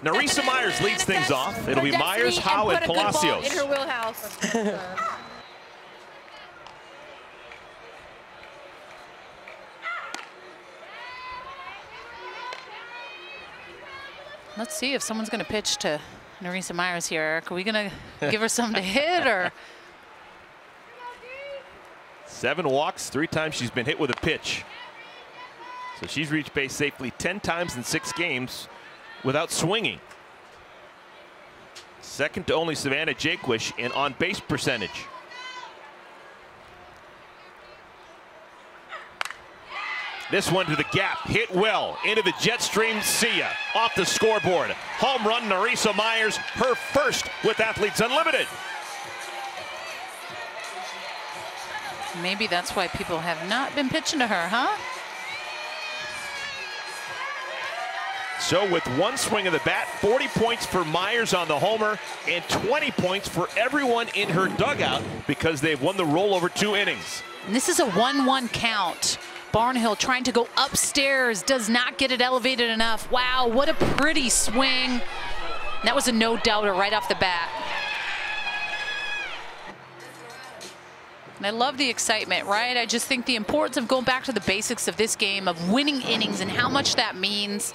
Narisa Myers leads things off. It'll be Myers, Howe, and Palacios. In her wheelhouse. Let's see if someone's going to pitch to Narisa Myers here, Eric. Are we going to give her something to hit, or? 7 walks, 3 times she's been hit with a pitch. So she's reached base safely 10 times in 6 games without swinging. Second to only Savannah Jaquish in on-base percentage. This one to the gap, hit well, into the jet stream, see ya. Off the scoreboard. Home run, Narisa Myers, her first with Athletes Unlimited. Maybe that's why people have not been pitching to her, huh? So with one swing of the bat, 40 points for Myers on the homer and 20 points for everyone in her dugout because they've won the rollover 2 innings. And this is a 1-1 count. Barnhill trying to go upstairs, does not get it elevated enough. Wow, what a pretty swing. That was a no-doubter right off the bat. And I love the excitement, right? I just think the importance of going back to the basics of this game, of winning innings and how much that means.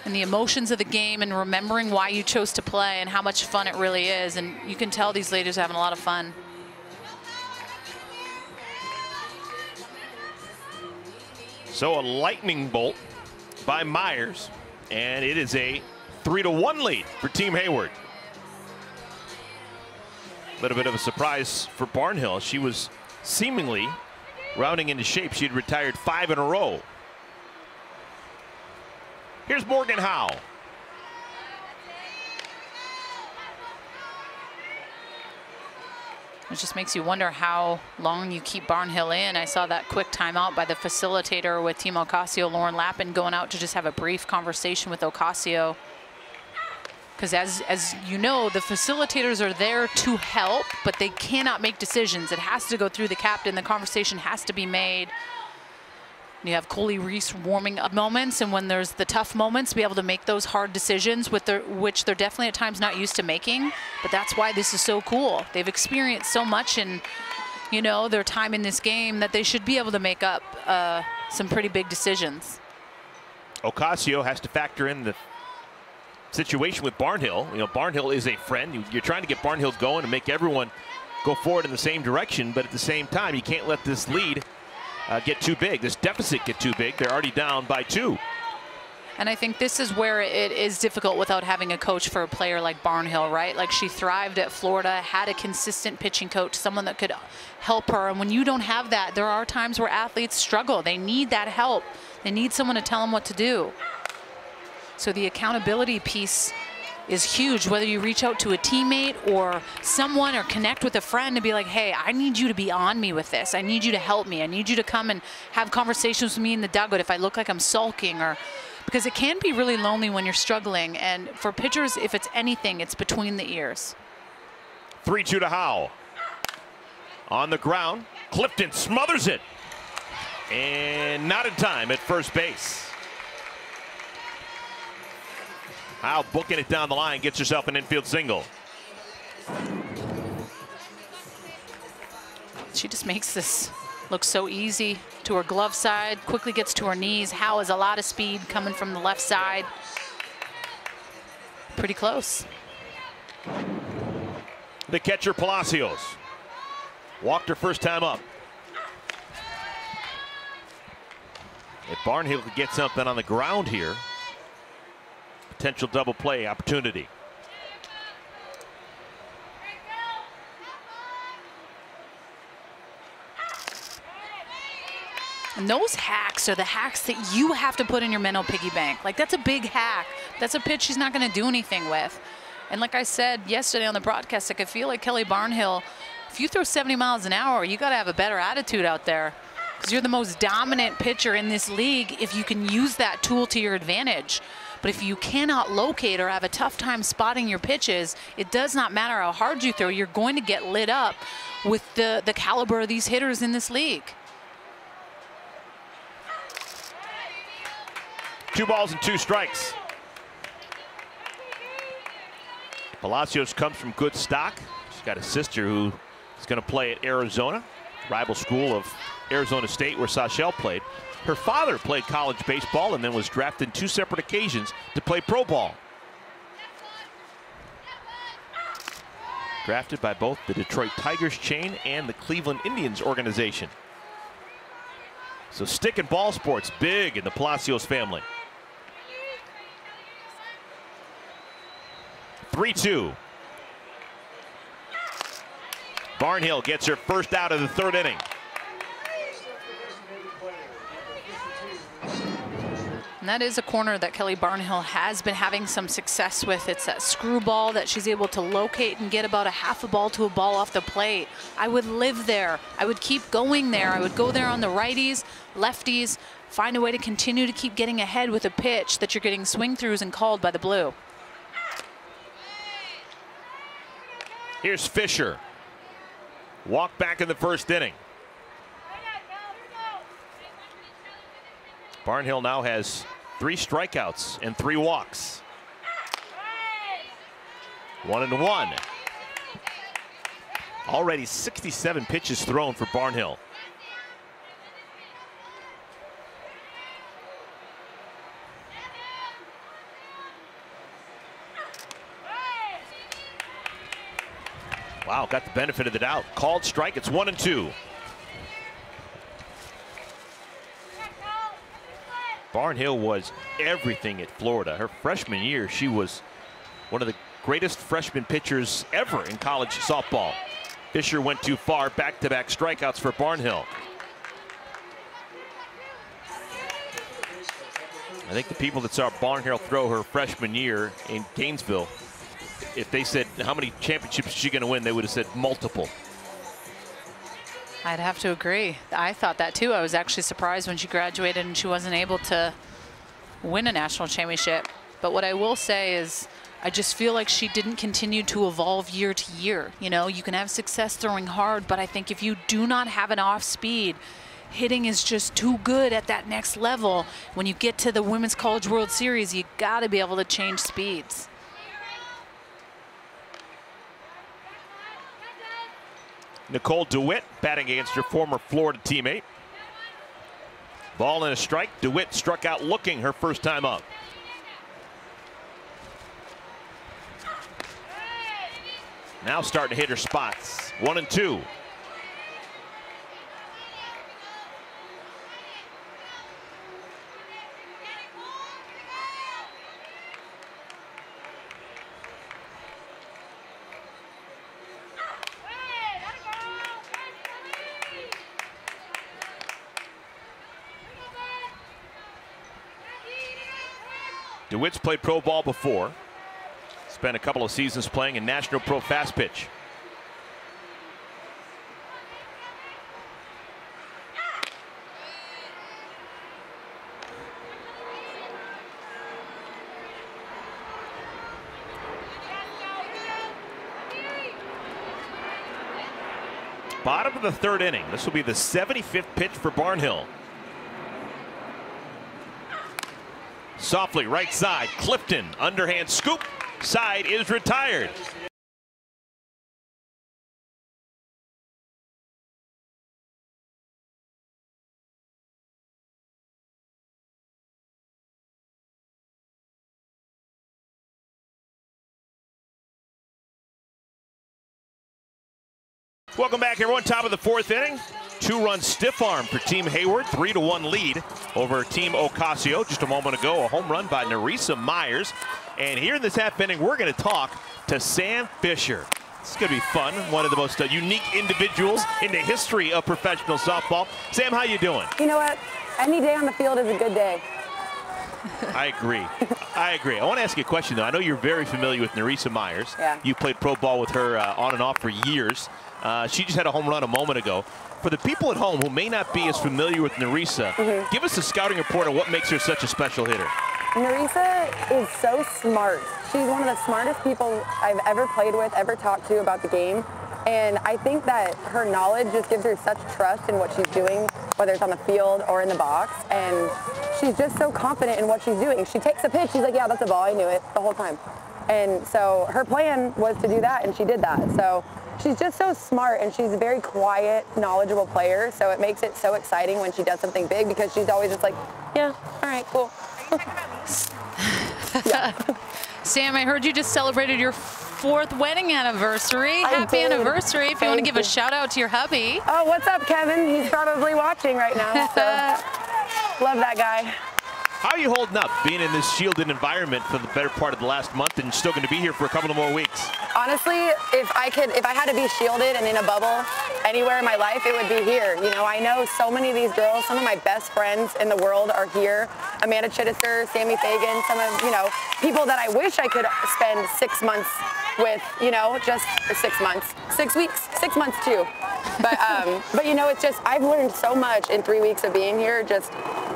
And the emotions of the game and remembering why you chose to play and how much fun it really is. And you can tell these ladies are having a lot of fun. So a lightning bolt by Myers, and it is a 3-1 lead for Team Hayward. A little bit of a surprise for Barnhill. She was seemingly rounding into shape. She had retired 5 in a row. Here's Morgan Howe. It just makes you wonder how long you keep Barnhill in. I saw that quick timeout by the facilitator with Team Ocasio, Lauren Lappin, going out to just have a brief conversation with Ocasio. Because as you know, the facilitators are there to help, but they cannot make decisions. It has to go through the captain. The conversation has to be made. You have Coley Reese warming up moments, and when there's the tough moments, be able to make those hard decisions, which they're definitely at times not used to making. But that's why this is so cool. They've experienced so much in, you know, their time in this game that they should be able to make up some pretty big decisions. Ocasio has to factor in the situation with Barnhill. You know, Barnhill is a friend. You're trying to get Barnhill going and make everyone go forward in the same direction, but at the same time, you can't let this lead get too big, this deficit get too big. They're already down by 2. And I think this is where it is difficult without having a coach for a player like Barnhill, right? Like, she thrived at Florida, had a consistent pitching coach, someone that could help her. And when you don't have that, there are times where athletes struggle. They need that help. They need someone to tell them what to do. So the accountability piece is huge, whether you reach out to a teammate or someone or connect with a friend and be like, hey, I need you to be on me with this. I need you to help me. I need you to come and have conversations with me in the dugout if I look like I'm sulking, or because it can be really lonely when you're struggling. And for pitchers, if it's anything, it's between the ears. 3-2 to Howe. On the ground, Clifton smothers it. And not in time at first base. Howe booking it down the line, gets herself an infield single. She just makes this look so easy. To her glove side, quickly gets to her knees. Howe has a lot of speed coming from the left side. Pretty close. The catcher, Palacios. Walked her first time up. If Barnhill could get something on the ground here, potential double play opportunity. And those hacks are the hacks that you have to put in your mental piggy bank. Like, that's a big hack. That's a pitch she's not going to do anything with. And like I said yesterday on the broadcast, I could feel like Kelly Barnhill, if you throw 70 miles an hour, you got to have a better attitude out there, because you're the most dominant pitcher in this league if you can use that tool to your advantage. But if you cannot locate or have a tough time spotting your pitches, it does not matter how hard you throw, you're going to get lit up with the caliber of these hitters in this league. 2 balls and 2 strikes. Palacios comes from good stock. She's got a sister who is going to play at Arizona, rival school of Arizona State, where Sachelle played. Her father played college baseball and then was drafted in 2 separate occasions to play pro ball. Drafted by both the Detroit Tigers chain and the Cleveland Indians organization. So stick and ball sports big in the Palacios family. 3-2. Barnhill gets her first out of the third inning. And that is a corner that Kelly Barnhill has been having some success with. It's that screwball that she's able to locate and get about a half a ball to a ball off the plate. I would live there. I would keep going there. I would go there on the righties, lefties, find a way to continue to keep getting ahead with a pitch that you're getting swing throughs and called by the blue. Here's Fisher. Walk back in the first inning. Barnhill now has 3 strikeouts and 3 walks. 1-1. Already 67 pitches thrown for Barnhill. Wow, got the benefit of the doubt. Called strike, it's 1-2. Barnhill was everything at Florida. Her freshman year, she was one of the greatest freshman pitchers ever in college softball. Fisher went too far, back-to-back strikeouts for Barnhill. I think the people that saw Barnhill throw her freshman year in Gainesville, if they said how many championships is she going to win, they would have said multiple. I'd have to agree. I thought that too. I was actually surprised when she graduated and she wasn't able to win a national championship. But what I will say is I just feel like she didn't continue to evolve year to year. You know, you can have success throwing hard, but I think if you do not have an off speed, hitting is just too good at that next level. When you get to the Women's College World Series, you got to be able to change speeds. Nicole DeWitt batting against her former Florida teammate. Ball and a strike. DeWitt struck out looking her first time up. Now starting to hit her spots. 1-2. DeWitt's played pro ball before. Spent a couple of seasons playing in National Pro Fast Pitch. Bottom of the third inning. This will be the 75th pitch for Barnhill. Softly, right side, Clifton, underhand scoop, side is retired. Welcome back, everyone. Top of the fourth inning. 2-run stiff arm for Team Hayward. 3-1 lead over Team Ocasio. Just a moment ago, a home run by Nerissa Myers. And here in this half inning, we're going to talk to Sam Fisher. It's going to be fun. One of the most unique individuals in the history of professional softball. Sam, how you doing? You know what? Any day on the field is a good day. I agree. I agree. I want to ask you a question, though. I know you're very familiar with Nerissa Myers. Yeah. You played pro ball with her on and off for years. She just had a home run a moment ago. For the people at home who may not be as familiar with Nerissa, give us a scouting report on what makes her such a special hitter. Nerissa is so smart. She's one of the smartest people I've ever played with, ever talked to about the game. And I think that her knowledge just gives her such trust in what she's doing, whether it's on the field or in the box. And she's just so confident in what she's doing. She takes a pitch, she's like, yeah, that's a ball, I knew it the whole time. And so her plan was to do that, and she did that. So she's just so smart, and she's a very quiet, knowledgeable player. So it makes it so exciting when she does something big, because she's always just like, yeah, all right, cool. Yeah. Sam, I heard you just celebrated your 4th wedding anniversary. Happy anniversary. If you want to give a shout out to your hubby. Oh, what's up, Kevin? He's probably watching right now. So love that guy. How are you holding up, being in this shielded environment for the better part of the last month and still going to be here for a couple of more weeks? Honestly, if I had to be shielded and in a bubble anywhere in my life, it would be here. You know, I know so many of these girls. Some of my best friends in the world are here. Amanda Chittister, Sammy Fagan, some of, you know, people that I wish I could spend 6 months with, you know, just 6 months, 6 weeks, 6 months too. But you know, it's just, I've learned so much in 3 weeks of being here, just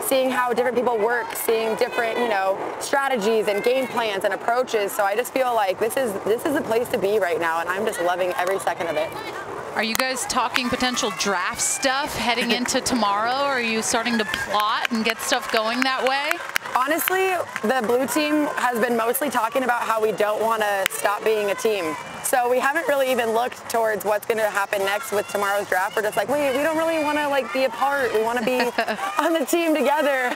seeing how different people work, seeing different, you know, strategies and game plans and approaches. So I just feel like this is the place to be right now, and I'm just loving every second of it. Are you guys talking potential draft stuff heading into tomorrow? Or are you starting to plot and get stuff going that way? Honestly, the blue team has been mostly talking about how we don't want to stop being a team. So we haven't really even looked towards what's going to happen next with tomorrow's draft. We're just like, wait, we don't really want to like be apart. We want to be on the team together.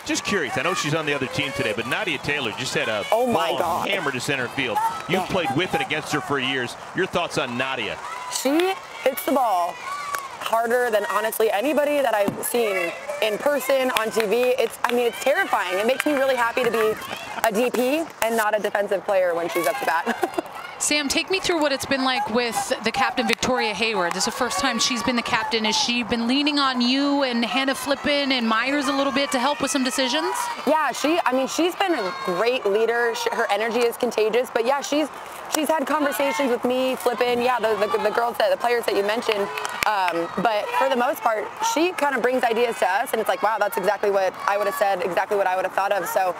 Just curious, I know she's on the other team today, but Nadia Taylor just had a ball hammered to center field. You've played with and against her for years. Your thoughts on Nadia? She hits the ball harder than honestly anybody that I've seen in person, on TV. I mean, it's terrifying. It makes me really happy to be a DP and not a defensive player when she's up to bat. Sam, take me through what it's been like with the captain, Victoria Hayward. This is the first time she's been the captain. Has she been leaning on you and Hannah Flippen and Myers a little bit to help with some decisions? Yeah, she's been a great leader. Her energy is contagious. But yeah, she's had conversations with me, Flippen, yeah, the girls, the players that you mentioned. But for the most part, she kind of brings ideas to us, and it's like, wow, that's exactly what I would have said, exactly what I would have thought of. So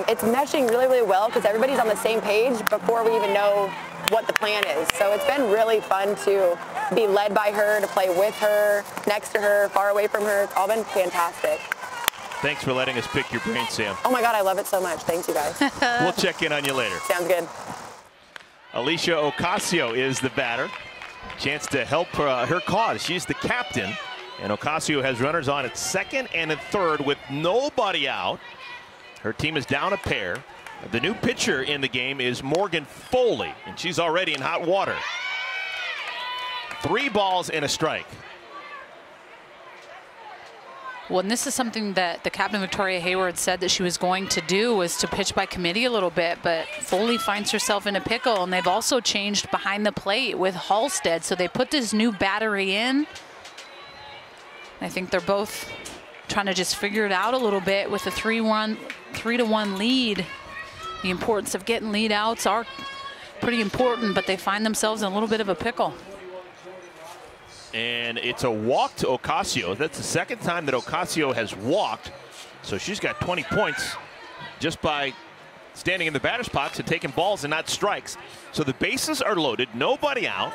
it's meshing really, really well because everybody's on the same page before we even know what the plan is. So it's been really fun to be led by her, to play with her, next to her, far away from her. It's all been fantastic. Thanks for letting us pick your brain, Sam. Oh my God, I love it so much. Thanks, you guys. We'll check in on you later. Sounds good. Alicia Ocasio is the batter. Chance to help her cause. She's the captain. And Ocasio has runners on at second and at third with nobody out. Her team is down a pair. The new pitcher in the game is Morgan Foley, and she's already in hot water. 3 balls and a strike. Well, and this is something that the captain, Victoria Hayward, said that she was going to do, was to pitch by committee a little bit, but Foley finds herself in a pickle, and they've also changed behind the plate with Halstead, so they put this new battery in. I think they're both trying to just figure it out a little bit with a 3-1 lead. The importance of getting lead outs are pretty important, but they find themselves in a little bit of a pickle. And it's a walk to Ocasio. That's the second time that Ocasio has walked. So she's got 20 points just by standing in the batter's box and taking balls and not strikes. So the bases are loaded, nobody out,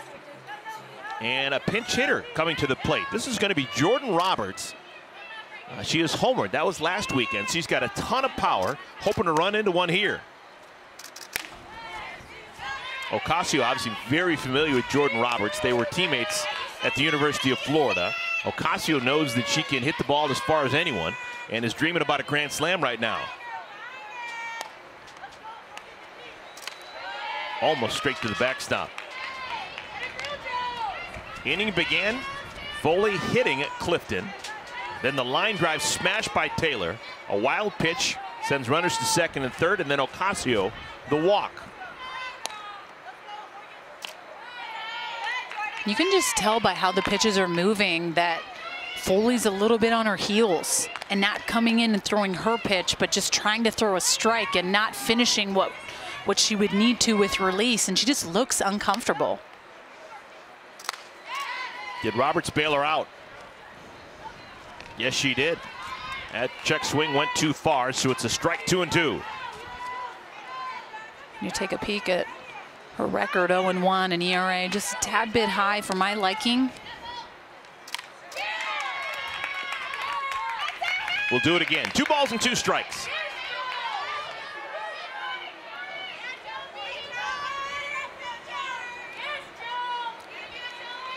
and a pinch hitter coming to the plate. This is going to be Jordan Roberts. She is homered. That was last weekend. She's got a ton of power, hoping to run into one here. Ocasio obviously very familiar with Jordan Roberts. They were teammates at the University of Florida. Ocasio knows that she can hit the ball as far as anyone and is dreaming about a grand slam right now. Almost straight to the backstop. Inning began, Foley hitting at Clifton. Then the line drive smashed by Taylor. A wild pitch sends runners to second and third, and then Ocasio the walk. You can just tell by how the pitches are moving that Foley's a little bit on her heels and not coming in and throwing her pitch, but just trying to throw a strike and not finishing what she would need to with release, and she just looks uncomfortable. Did Roberts bail her out? Yes, she did. That check swing went too far, so it's a strike, 2-2. You take a peek at her record, 0-1, and ERA just a tad bit high for my liking. We'll do it again. 2 balls and 2 strikes.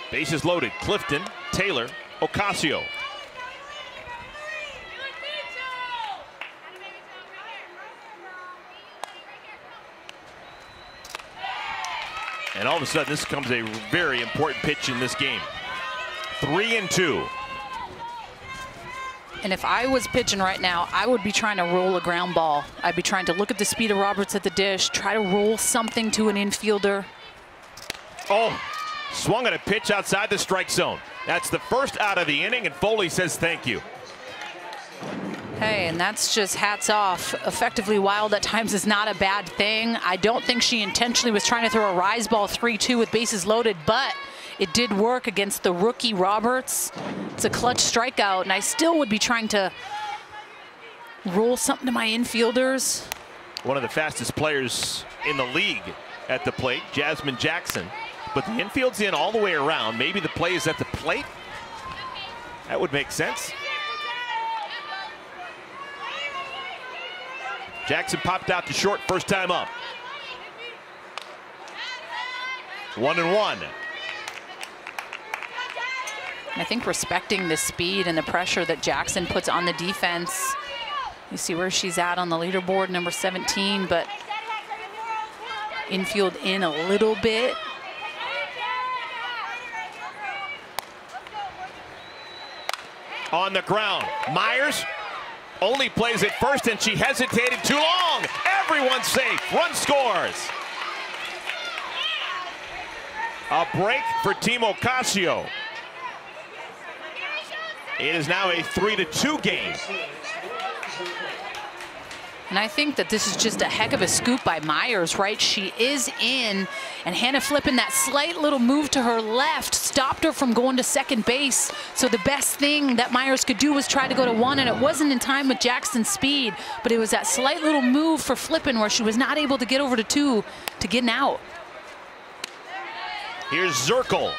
Bases loaded. Clifton, Taylor, Ocasio. And all of a sudden, this becomes a very important pitch in this game. 3-2. And if I was pitching right now, I would be trying to roll a ground ball. I'd be trying to look at the speed of Roberts at the dish, try to roll something to an infielder. Oh, swung at a pitch outside the strike zone. That's the first out of the inning, and Foley says thank you. Hey, and that's just hats off. Effectively wild at times is not a bad thing. I don't think she intentionally was trying to throw a rise ball 3-2 with bases loaded, but it did work against the rookie Roberts. It's a clutch strikeout, and I still would be trying to roll something to my infielders. One of the fastest players in the league at the plate, Jasmine Jackson. But the infield's in all the way around. Maybe the play is at the plate. That would make sense. Jackson popped out to short first time up. 1-1. I think respecting the speed and the pressure that Jackson puts on the defense. You see where she's at on the leaderboard, number 17, but infield in a little bit. On the ground, Myers only plays at first, and she hesitated too long. Everyone's safe. Run scores. A break for Team Ocasio. It is now a 3-2 game. And I think that this is just a heck of a scoop by Myers, right? She is in, and Hannah flipping that slight little move to her left stopped her from going to second base. So the best thing that Myers could do was try to go to 1, and it wasn't in time with Jackson's speed, but it was that slight little move for flipping where she was not able to get over to 2 to get an out. Here's Zirkle.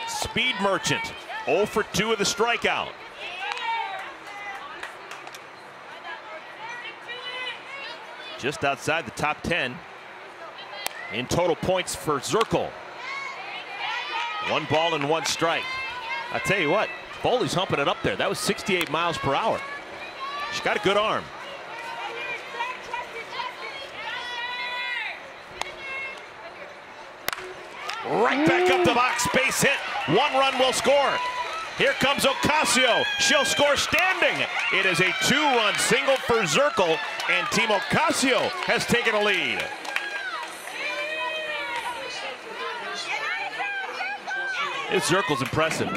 Speed Merchant, 0 for 2 of the strikeout. Just outside the top 10 in total points for Zirkle. 1 ball and 1 strike. I tell you what, Foley's humping it up there. That was 68 miles per hour. She's got a good arm. Right back up the box, base hit. 1 run will score. Here comes Ocasio. She'll score standing. It is a 2-run single for Zirkle, and Team Ocasio has taken a lead. This Zirkle's impressive.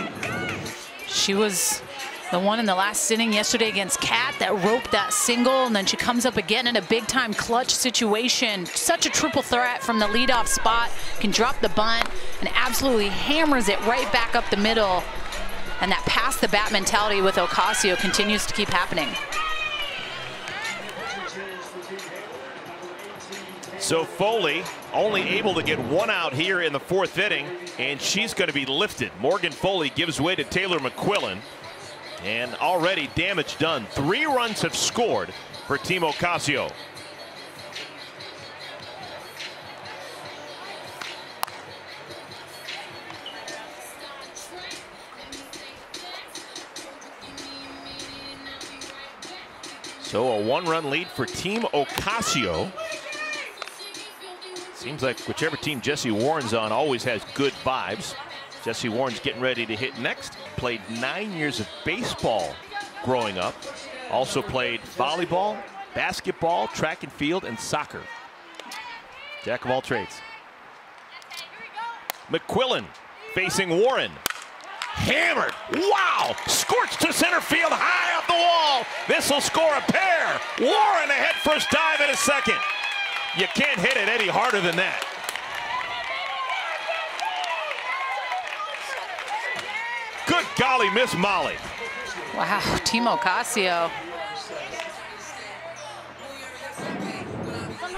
She was the one in the last inning yesterday against Kat that roped that single, and then she comes up again in a big-time clutch situation. Such a triple threat from the leadoff spot, can drop the bunt, and absolutely hammers it right back up the middle. And that pass-the-bat mentality with Ocasio continues to keep happening. So Foley only able to get 1 out here in the 4th inning, and she's going to be lifted. Morgan Foley gives way to Taylor McQuillan, and already damage done. 3 runs have scored for Team Ocasio. So a 1-run lead for Team Ocasio. Seems like whichever team Jesse Warren's on always has good vibes. Jesse Warren's getting ready to hit next. Played 9 years of baseball growing up. Also played volleyball, basketball, track and field, and soccer. Jack of all trades. McQuillan facing Warren. Hammered. Wow! Scorched to center field, high off the wall. This will score a pair. Warren ahead first dive in a second. You can't hit it any harder than that. Good golly, Miss Molly. Wow, Team Ocasio.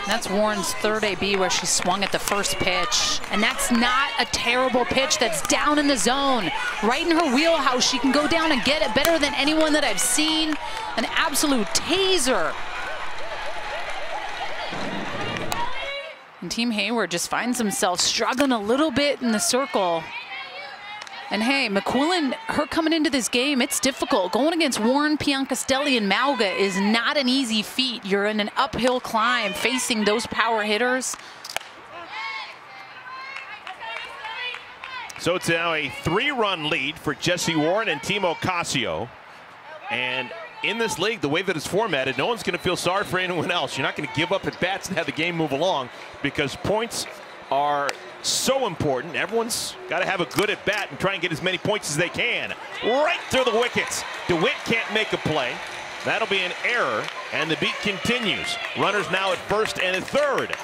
That's Warren's 3rd AB where she swung at the first pitch. And that's not a terrible pitch. That's down in the zone. Right in her wheelhouse. She can go down and get it better than anyone that I've seen. An absolute taser. And Team Hayward just finds themselves struggling a little bit in the circle. And hey, McQuillan, her coming into this game, it's difficult. Going against Warren, Piancastelli, and Malga is not an easy feat. You're in an uphill climb facing those power hitters. So it's now a 3-run lead for Jesse Warren and Team Ocasio. And in this league, the way that it's formatted, no one's going to feel sorry for anyone else. You're not going to give up at bats and have the game move along, because points are so important. Everyone's got to have a good at bat and try and get as many points as they can. Right through the wickets. DeWitt can't make a play. That'll be an error, and the beat continues. Runners now at first and at third.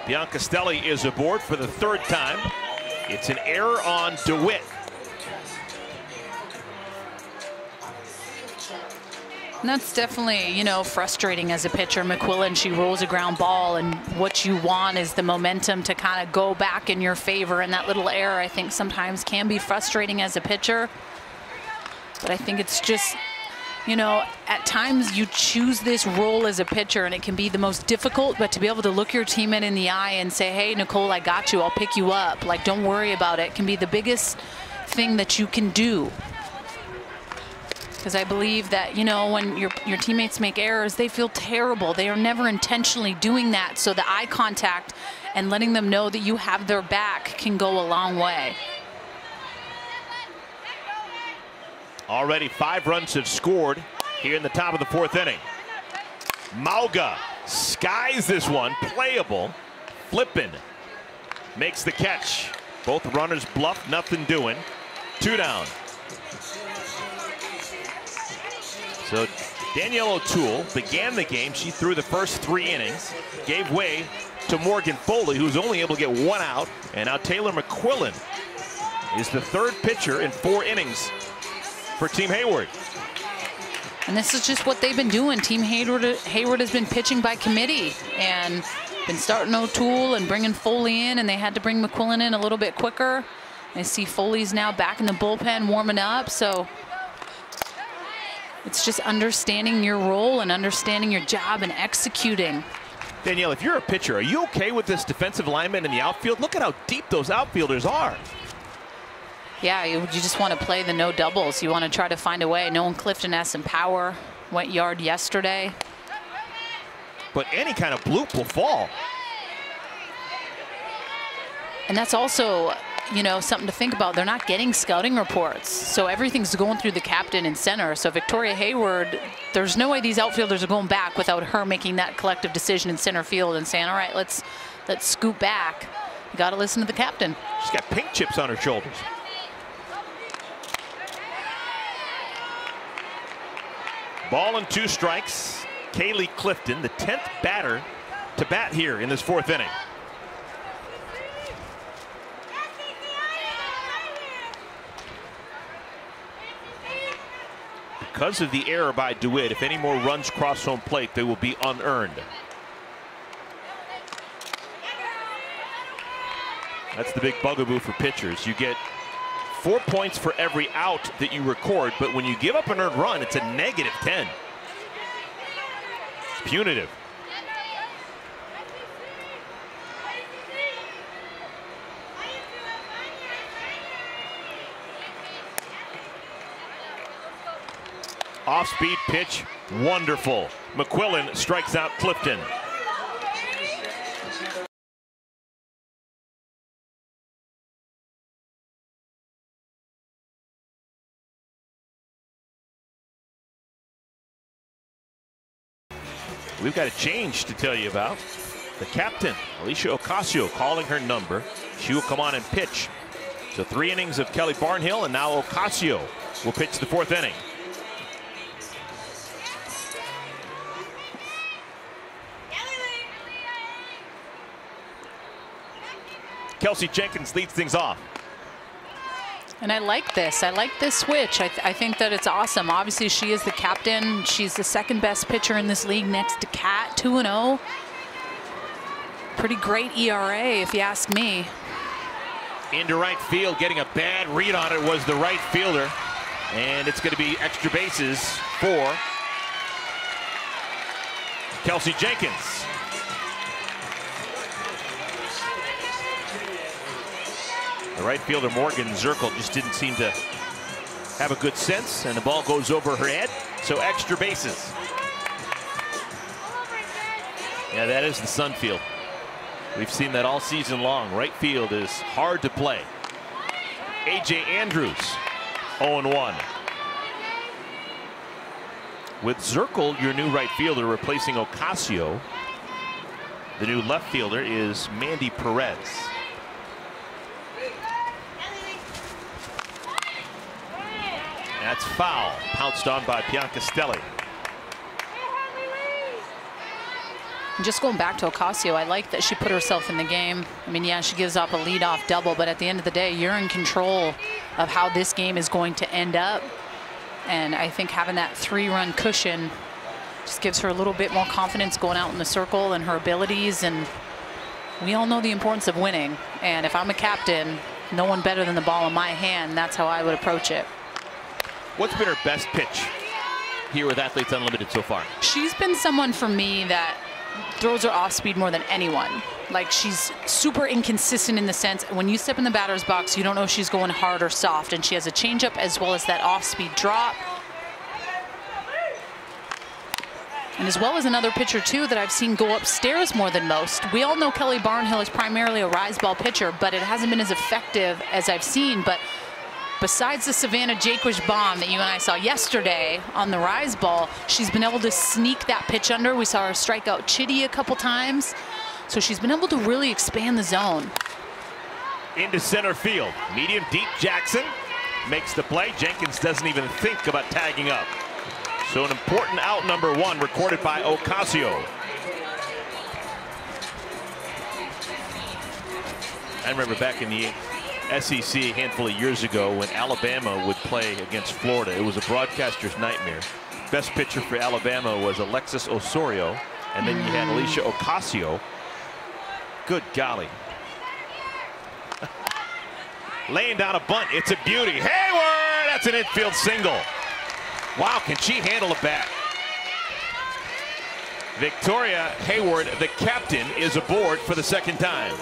Biancastelli is aboard for the third time. It's an error on DeWitt. And that's definitely, you know, frustrating as a pitcher. McQuillan, she rolls a ground ball, and what you want is the momentum to kind of go back in your favor. And that little error, I think, sometimes can be frustrating as a pitcher. But I think it's just, you know, at times you choose this role as a pitcher, and it can be the most difficult, but to be able to look your teammate in the eye and say, hey, Nicole, I got you, I'll pick you up, like, don't worry about it, can be the biggest thing that you can do. Because I believe that, you know, when your teammates make errors, they feel terrible. They are never intentionally doing that. So the eye contact and letting them know that you have their back can go a long way. Already 5 runs have scored here in the top of the 4th inning. Mauga skies this one, playable. Flippin makes the catch. Both runners bluff, nothing doing. 2 down. So Danielle O'Toole began the game. She threw the first 3 innings, gave way to Morgan Foley, who's only able to get 1 out. And now Taylor McQuillan is the 3rd pitcher in 4 innings for Team Hayward. And this is just what they've been doing. Team Hayward has been pitching by committee and been starting O'Toole and bringing Foley in, and they had to bring McQuillan in a little bit quicker. I see Foley's now back in the bullpen warming up, so it's just understanding your role and understanding your job and executing. Danielle, if you're a pitcher, are you okay with this defensive lineman in the outfield? Look at how deep those outfielders are. Yeah, you just want to play the no doubles. You want to try to find a way. Nolan Clifton has some power, went yard yesterday. But any kind of bloop will fall. And that's also, you know, something to think about. They're not getting scouting reports, so everything's going through the captain and center. So Victoria Hayward, there's no way these outfielders are going back without her making that collective decision in center field and saying, all right, let's scoot back. You got to listen to the captain. She's got pink chips on her shoulders. Ball and 2 strikes. Kaylee Clifton, the 10th batter to bat here in this 4th inning. Because of the error by DeWitt, if any more runs cross home plate, they will be unearned. That's the big bugaboo for pitchers. You get 4 points for every out that you record, but when you give up an earned run, it's a -10. It's punitive. Off-speed pitch, wonderful. McQuillan strikes out Clifton. We've got a change to tell you about. The captain, Alicia Ocasio, calling her number. She will come on and pitch. So 3 innings of Kelly Barnhill, and now Ocasio will pitch the 4th inning. Kelsey Jenkins leads things off. And I like this. I like this switch. I think that it's awesome. Obviously, she is the captain. She's the 2nd best pitcher in this league next to Kat, 2-0. Pretty great ERA, if you ask me. Into right field, getting a bad read on it was the right fielder. And it's going to be extra bases for Kelsey Jenkins. The right fielder, Morgan Zirkle, just didn't seem to have a good sense, and the ball goes over her head, so extra bases. Yeah, that is the Sun field. We've seen that all season long. Right field is hard to play. AJ Andrews, 0-1. With Zirkle, your new right fielder, replacing Ocasio, the new left fielder is Mandy Perez. That's foul, pounced on by Biancastelli. Just going back to Ocasio, I like that she put herself in the game. I mean, yeah, she gives up a leadoff double, but at the end of the day, you're in control of how this game is going to end up. And I think having that 3-run cushion just gives her a little bit more confidence going out in the circle and her abilities. And we all know the importance of winning. And if I'm a captain, no one better than the ball in my hand. That's how I would approach it. What's been her best pitch here with Athletes Unlimited so far? She's been someone for me that throws her off speed more than anyone. Like, she's super inconsistent in the sense when you step in the batter's box, you don't know if she's going hard or soft, and she has a changeup as well as that off-speed drop. And as well as another pitcher too that I've seen go upstairs more than most. We all know Kelly Barnhill is primarily a rise ball pitcher, but it hasn't been as effective as I've seen. But besides the Savannah Jaquish bomb that you and I saw yesterday on the rise ball, she's been able to sneak that pitch under. We saw her strike out Chitty a couple times. So she's been able to really expand the zone. Into center field. Medium deep, Jackson makes the play. Jenkins doesn't even think about tagging up. So an important out, number 1, recorded by Ocasio. I remember back in the SEC a handful of years ago when Alabama would play against Florida. It was a broadcaster's nightmare. Best pitcher for Alabama was Alexis Osorio, and then you had Alicia Ocasio. Good golly. Laying down a bunt. It's a beauty. Hayward! That's an infield single. Wow, can she handle a bat? Victoria Hayward, the captain, is aboard for the second time.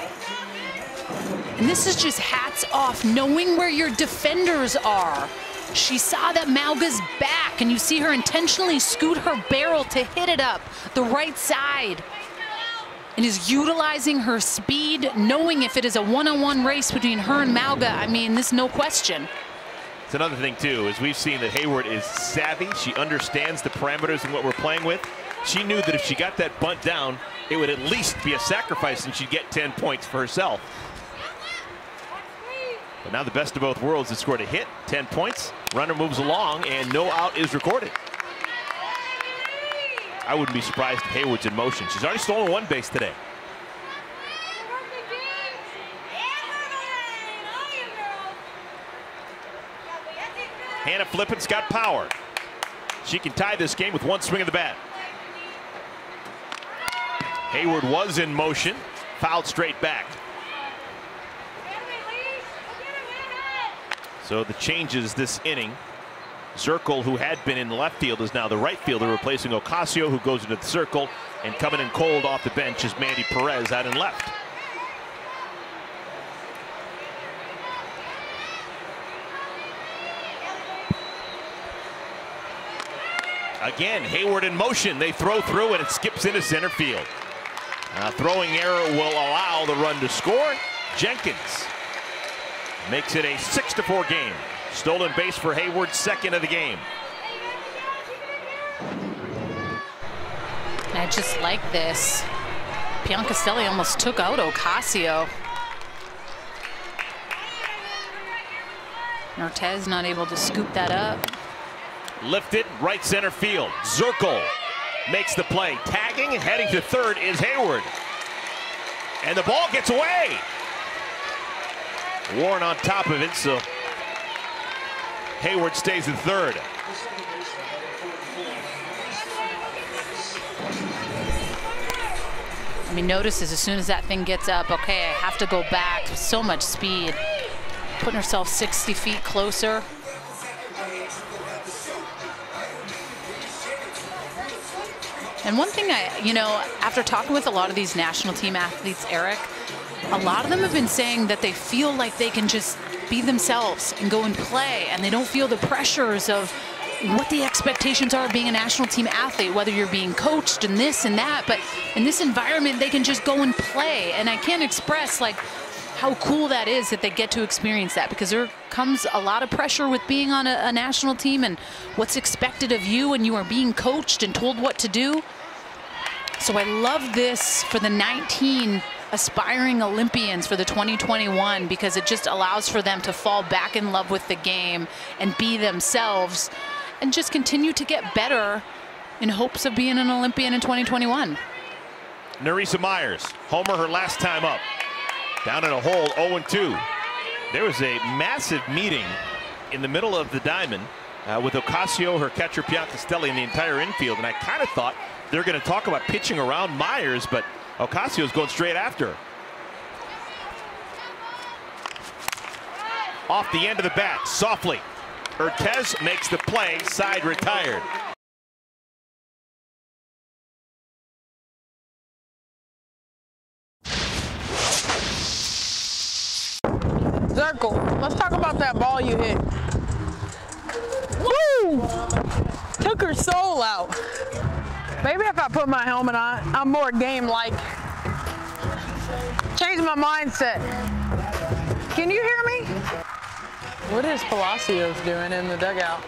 And this is just hats off, knowing where your defenders are. She saw that Mauga's back, and you see her intentionally scoot her barrel to hit it up the right side. And is utilizing her speed, knowing if it is a one-on-one race between her and Mauga, I mean, this is no question. It's another thing, too, is we've seen that Hayward is savvy. She understands the parameters and what we're playing with. She knew that if she got that bunt down, it would at least be a sacrifice and she'd get 10 points for herself. But now the best of both worlds has scored a hit, 10 points. Runner moves along, and no out is recorded. I wouldn't be surprised if Hayward's in motion. She's already stolen 1 base today. Hannah Flippen's got power. She can tie this game with 1 swing of the bat. Hayward was in motion, fouled straight back. So the changes this inning. Zirkle, who had been in left field, is now the right fielder, replacing Ocasio, who goes into the circle. And coming in cold off the bench is Mandy Perez out in left. Again, Hayward in motion. They throw through and it skips into center field. Throwing error will allow the run to score. Jenkins makes it a 6-4 game. Stolen base for Hayward, 2nd of the game. I just like this. Biancastelli almost took out Ocasio. Ortez not able to scoop that up. Lifted, right center field. Zirkle makes the play. Tagging and heading to third is Hayward. And the ball gets away. Warren on top of it, so Hayward stays in third. I mean, notice as soon as that thing gets up, okay, I have to go back. So much speed. Putting herself 60 feet closer. And one thing after talking with a lot of these national team athletes, Eric, a lot of them have been saying that they feel like they can just be themselves and go and play, and they don't feel the pressures of what the expectations are of being a national team athlete, whether you're being coached and this and that, but in this environment, they can just go and play. And I can't express like how cool that is that they get to experience that, because there comes a lot of pressure with being on a national team and what's expected of you, and you are being coached and told what to do. So I love this for the 19 aspiring Olympians for the 2021, because it just allows for them to fall back in love with the game and be themselves and just continue to get better in hopes of being an Olympian in 2021. Nerissa Myers, homer her last time up. Down in a hole, 0-2. There was a massive meeting in the middle of the diamond with Ocasio, her catcher Piancastelli, and the entire infield. And I kind of thought they're going to talk about pitching around Myers, but Ocasio's going straight after her. Off the end of the bat, softly. Urtez makes the play, side retired. Circle, let's talk about that ball you hit. Woo! Took her soul out. Maybe if I put my helmet on, I'm more game-like. Change my mindset. Can you hear me? What is Palacios doing in the dugout?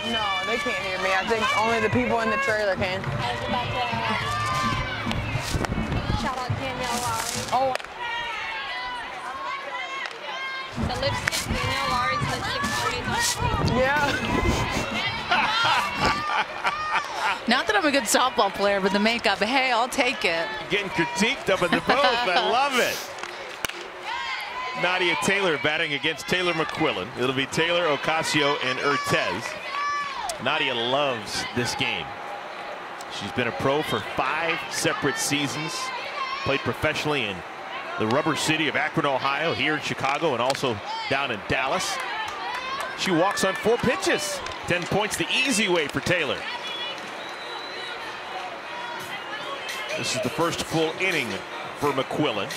No, they can't hear me. I think only the people in the trailer can. Shout out Danielle Lowry. Oh. The lipstick, Danielle Lowry's lipstick. Yeah. Not that I'm a good softball player, but the makeup, hey, I'll take it. Getting critiqued up in the booth. I love it. Nadia Taylor batting against Taylor McQuillan. It'll be Taylor, Ocasio, and Urtez. Nadia loves this game. She's been a pro for 5 separate seasons. Played professionally in the rubber city of Akron, Ohio, here in Chicago, and also down in Dallas. She walks on 4 pitches. 10 points the easy way for Taylor. This is the first full inning for McQuillan.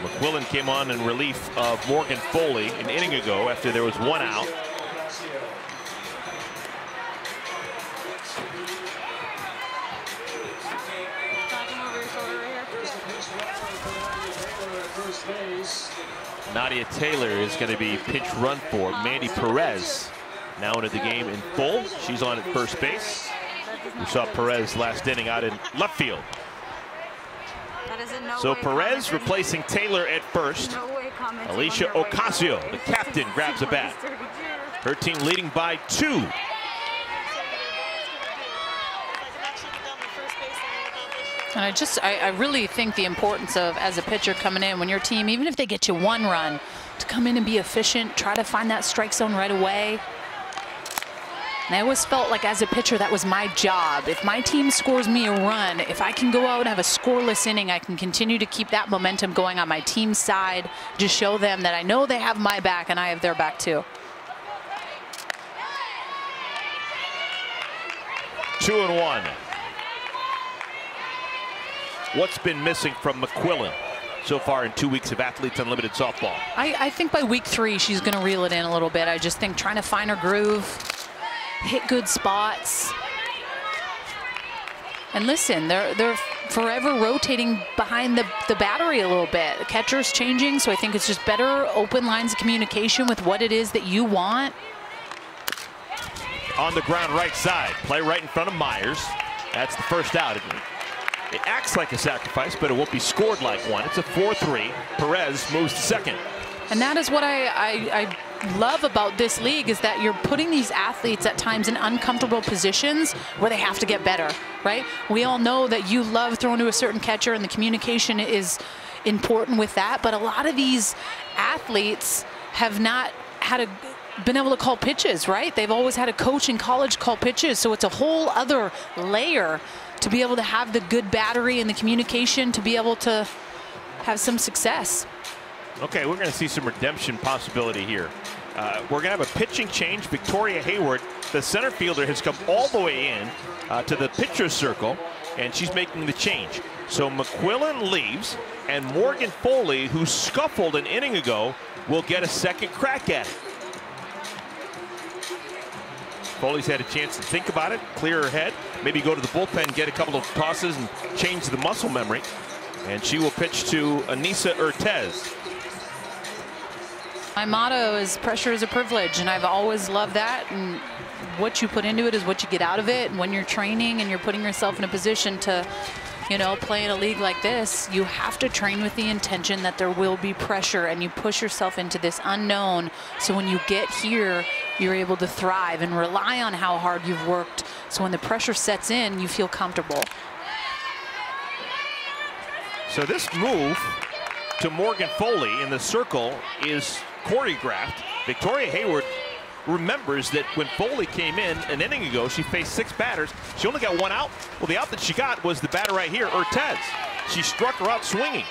McQuillan came on in relief of Morgan Foley an inning ago after there was 1 out. Nadia Taylor is going to be pinch run for. Mandy Perez now into the game in full. She's on at first base. We saw Perez last inning out in left field. So Perez replacing Taylor at first. Alicia Ocasio, the captain, grabs a bat. Her team leading by 2. And I really think the importance of, as a pitcher coming in, when your team, even if they get you 1 run, to come in and be efficient, try to find that strike zone right away. And I always felt like, as a pitcher, that was my job. If my team scores me a run, if I can go out and have a scoreless inning, I can continue to keep that momentum going on my team's side, just show them that I know they have my back and I have their back too. 2-1. What's been missing from McQuillan so far in 2 weeks of Athletes Unlimited softball? I think by week 3, she's going to reel it in a little bit. I just think trying to find her groove, hit good spots. And listen, they're forever rotating behind the battery a little bit. The catcher's changing, so I think it's just better open lines of communication with what it is that you want. On the ground right side, play right in front of Myers. That's the first out. It acts like a sacrifice, but it won't be scored like one. It's a 4-3. Perez moves to second. And that is what I love about this league, is that you're putting these athletes at times in uncomfortable positions where they have to get better, right? We all know that you love throwing to a certain catcher, and the communication is important with that. But a lot of these athletes have not been able to call pitches, right? They've always had a coach in college call pitches. So it's a whole other layer to be able to have the good battery and the communication to be able to have some success. Okay, we're going to see some redemption possibility here. We're going to have a pitching change. Victoria Hayward, the center fielder, has come all the way in to the pitcher's circle, and she's making the change. So McQuillan leaves, and Morgan Foley, who scuffled an inning ago, will get a second crack at it. Foley's had a chance to think about it, clear her head, maybe go to the bullpen, get a couple of tosses, and change the muscle memory. And she will pitch to Anissa Urtez. My motto is pressure is a privilege, and I've always loved that. And what you put into it is what you get out of it. And when you're training and you're putting yourself in a position to, you know, play in a league like this, you have to train with the intention that there will be pressure, and you push yourself into this unknown. So when you get here, you're able to thrive and rely on how hard you've worked. So when the pressure sets in, you feel comfortable. So this move to Morgan Foley in the circle is choreographed. Victoria Hayward remembers that when Foley came in an inning ago, she faced 6 batters. She only got 1 out. Well, the out that she got was the batter right here, Urtez. She struck her out swinging.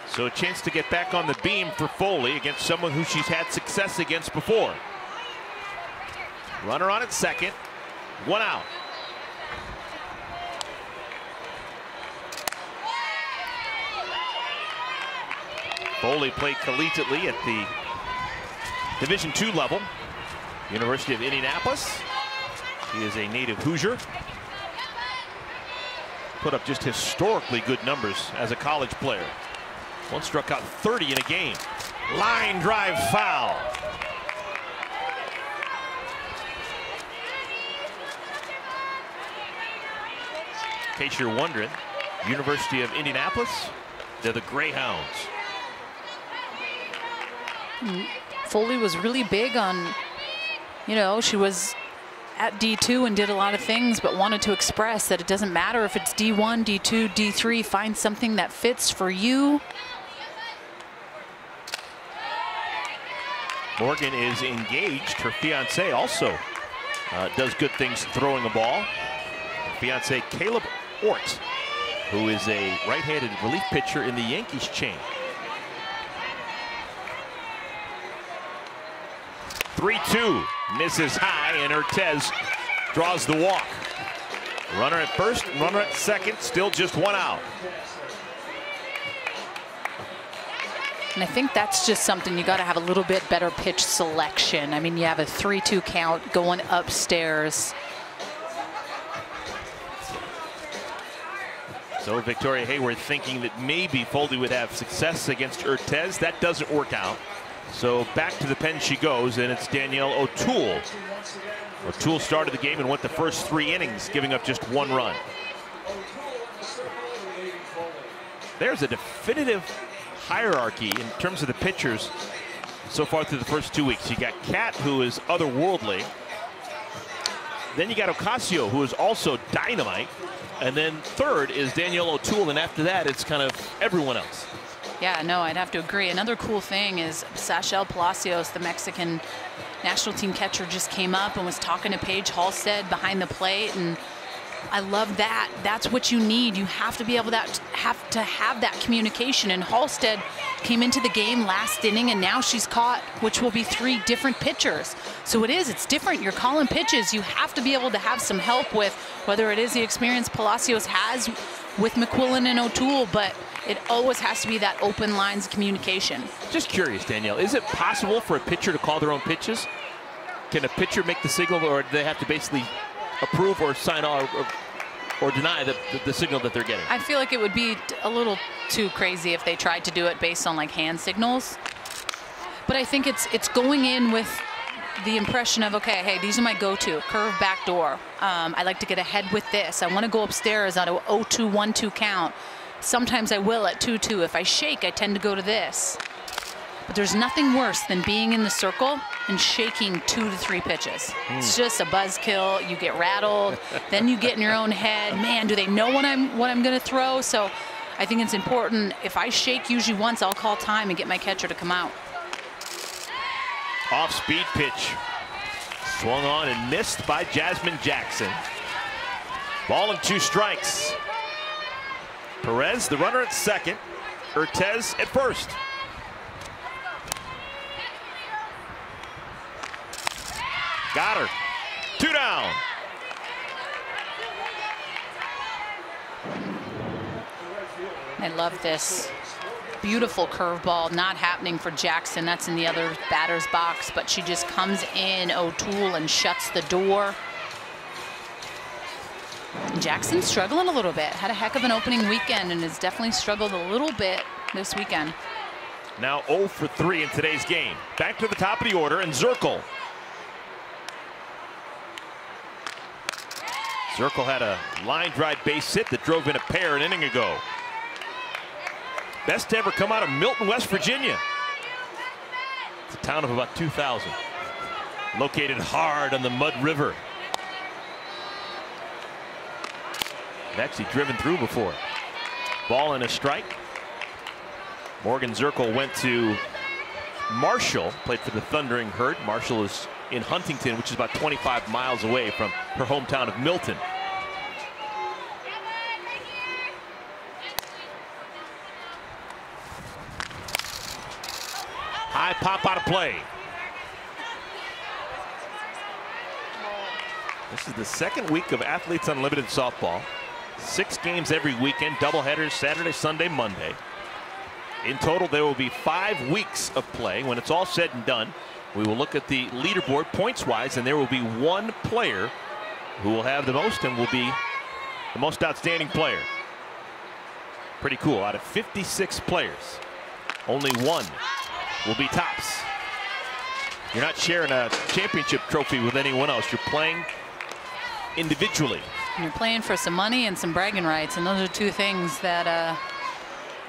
So a chance to get back on the beam for Foley against someone who she's had success against before. Runner on at second, 1 out. Foley played collegiately at the Division II level, University of Indianapolis. He is a native Hoosier. Put up just historically good numbers as a college player. Once struck out 30 in a game. Line drive foul. In case you're wondering, University of Indianapolis, they're the Greyhounds. Foley was really big on, you know, she was at D2 and did a lot of things, but wanted to express that it doesn't matter if it's D1, D2, D3, find something that fits for you. Morgan is engaged. Her fiance also does good things throwing the ball. Her fiance Caleb Ort, who is a right-handed relief pitcher in the Yankees chain. 3-2, misses high, and Urtez draws the walk. Runner at first, runner at second, still just 1 out. And I think that's just something you got to have a little bit better pitch selection. I mean, you have a 3-2 count going upstairs. So Victoria Hayward thinking that maybe Foley would have success against Urtez. That doesn't work out. So back to the pen she goes, and it's Danielle O'Toole. O'Toole started the game and went the first 3 innings, giving up just 1 run. There's a definitive hierarchy in terms of the pitchers so far through the first 2 weeks. You got Kat, who is otherworldly. Then you got Ocasio, who is also dynamite. And then third is Danielle O'Toole, and after that, it's kind of everyone else. Yeah, no, I'd have to agree. Another cool thing is Sachel Palacios, the Mexican national team catcher, just came up and was talking to Paige Halstead behind the plate, and I love that. That's what you need. You have to be able to have that communication. And Halstead came into the game last inning, and now she's caught, which will be 3 different pitchers. So it's different. You're calling pitches. You have to be able to have some help with whether it is the experience Palacios has with McQuillan and O'Toole, but it always has to be that open lines of communication. Just curious, Danielle, is it possible for a pitcher to call their own pitches? Can a pitcher make the signal, or do they have to basically approve or sign off or deny the signal that they're getting? I feel like it would be a little too crazy if they tried to do it based on like hand signals. But I think it's going in with the impression of, okay, hey, these are my go-to curve backdoor. I like to get ahead with this. I want to go upstairs on a 0-2, 1-2 count. Sometimes I will at 2-2. If I shake, I tend to go to this. But there's nothing worse than being in the circle and shaking 2 to 3 pitches. It's just a buzzkill. You get rattled. Then you get in your own head. Man, do they know what I'm going to throw? So I think it's important. If I shake usually once, I'll call time and get my catcher to come out. Off-speed pitch. Swung on and missed by Jasmine Jackson. Ball and 2 strikes. Perez, the runner at second. Urtez at first. Got her. 2 down. I love this. Beautiful curveball, not happening for Jackson. That's in the other batter's box, but she just comes in, O'Toole, and shuts the door. Jackson struggling a little bit. Had a heck of an opening weekend and has definitely struggled a little bit this weekend. Now 0 for 3 in today's game. Back to the top of the order, and Zirkle. Zirkle had a line drive base hit that drove in a pair an inning ago. Best to ever come out of Milton, West Virginia. It's a town of about 2,000. Located hard on the Mud River. Actually driven through before. Ball and a strike. Morgan Zirkle went to Marshall, played for the Thundering Herd. Marshall is in Huntington, which is about 25 miles away from her hometown of Milton. High pop out of play. This is the second week of Athletes Unlimited softball. 6 games every weekend, doubleheaders Saturday, Sunday, Monday. In total, there will be 5 weeks of play. When it's all said and done, we will look at the leaderboard points-wise, and there will be one player who will have the most and will be the most outstanding player. Pretty cool. Out of 56 players, only one will be tops. You're not sharing a championship trophy with anyone else. You're playing individually. You're playing for some money and some bragging rights, and those are 2 things that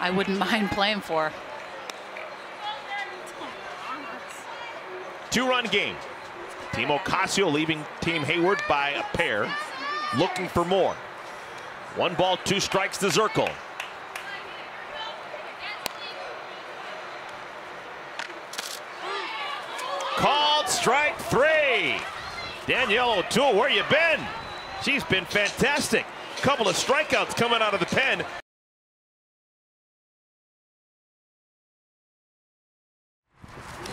I wouldn't mind playing for. 2-run game. Team Ocasio leaving Team Hayward by a pair, looking for more. 1 ball, 2 strikes to Zirkle. Called strike 3. Danielle O'Toole, where you been? She's been fantastic. Couple of strikeouts coming out of the pen.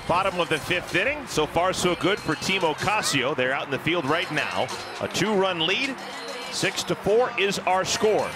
Bottom of the 5th inning. So far, so good for Team Ocasio. They're out in the field right now. A 2-run lead. 6-4 is our score.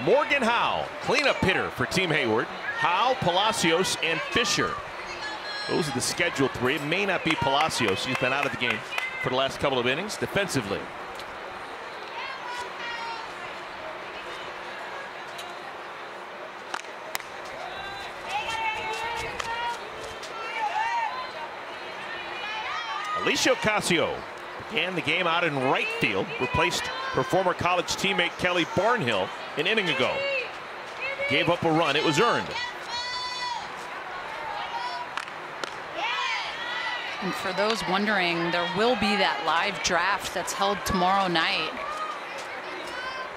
Morgan Howe, cleanup hitter for Team Hayward. Howe, Palacios, and Fisher. Those are the scheduled 3. It may not be Palacios. He's been out of the game for the last couple of innings defensively. Alicia Ocasio began the game out in right field, replaced her former college teammate Kelly Barnhill an inning ago. Gave up a run. It was earned. And for those wondering, there will be that live draft that's held tomorrow night.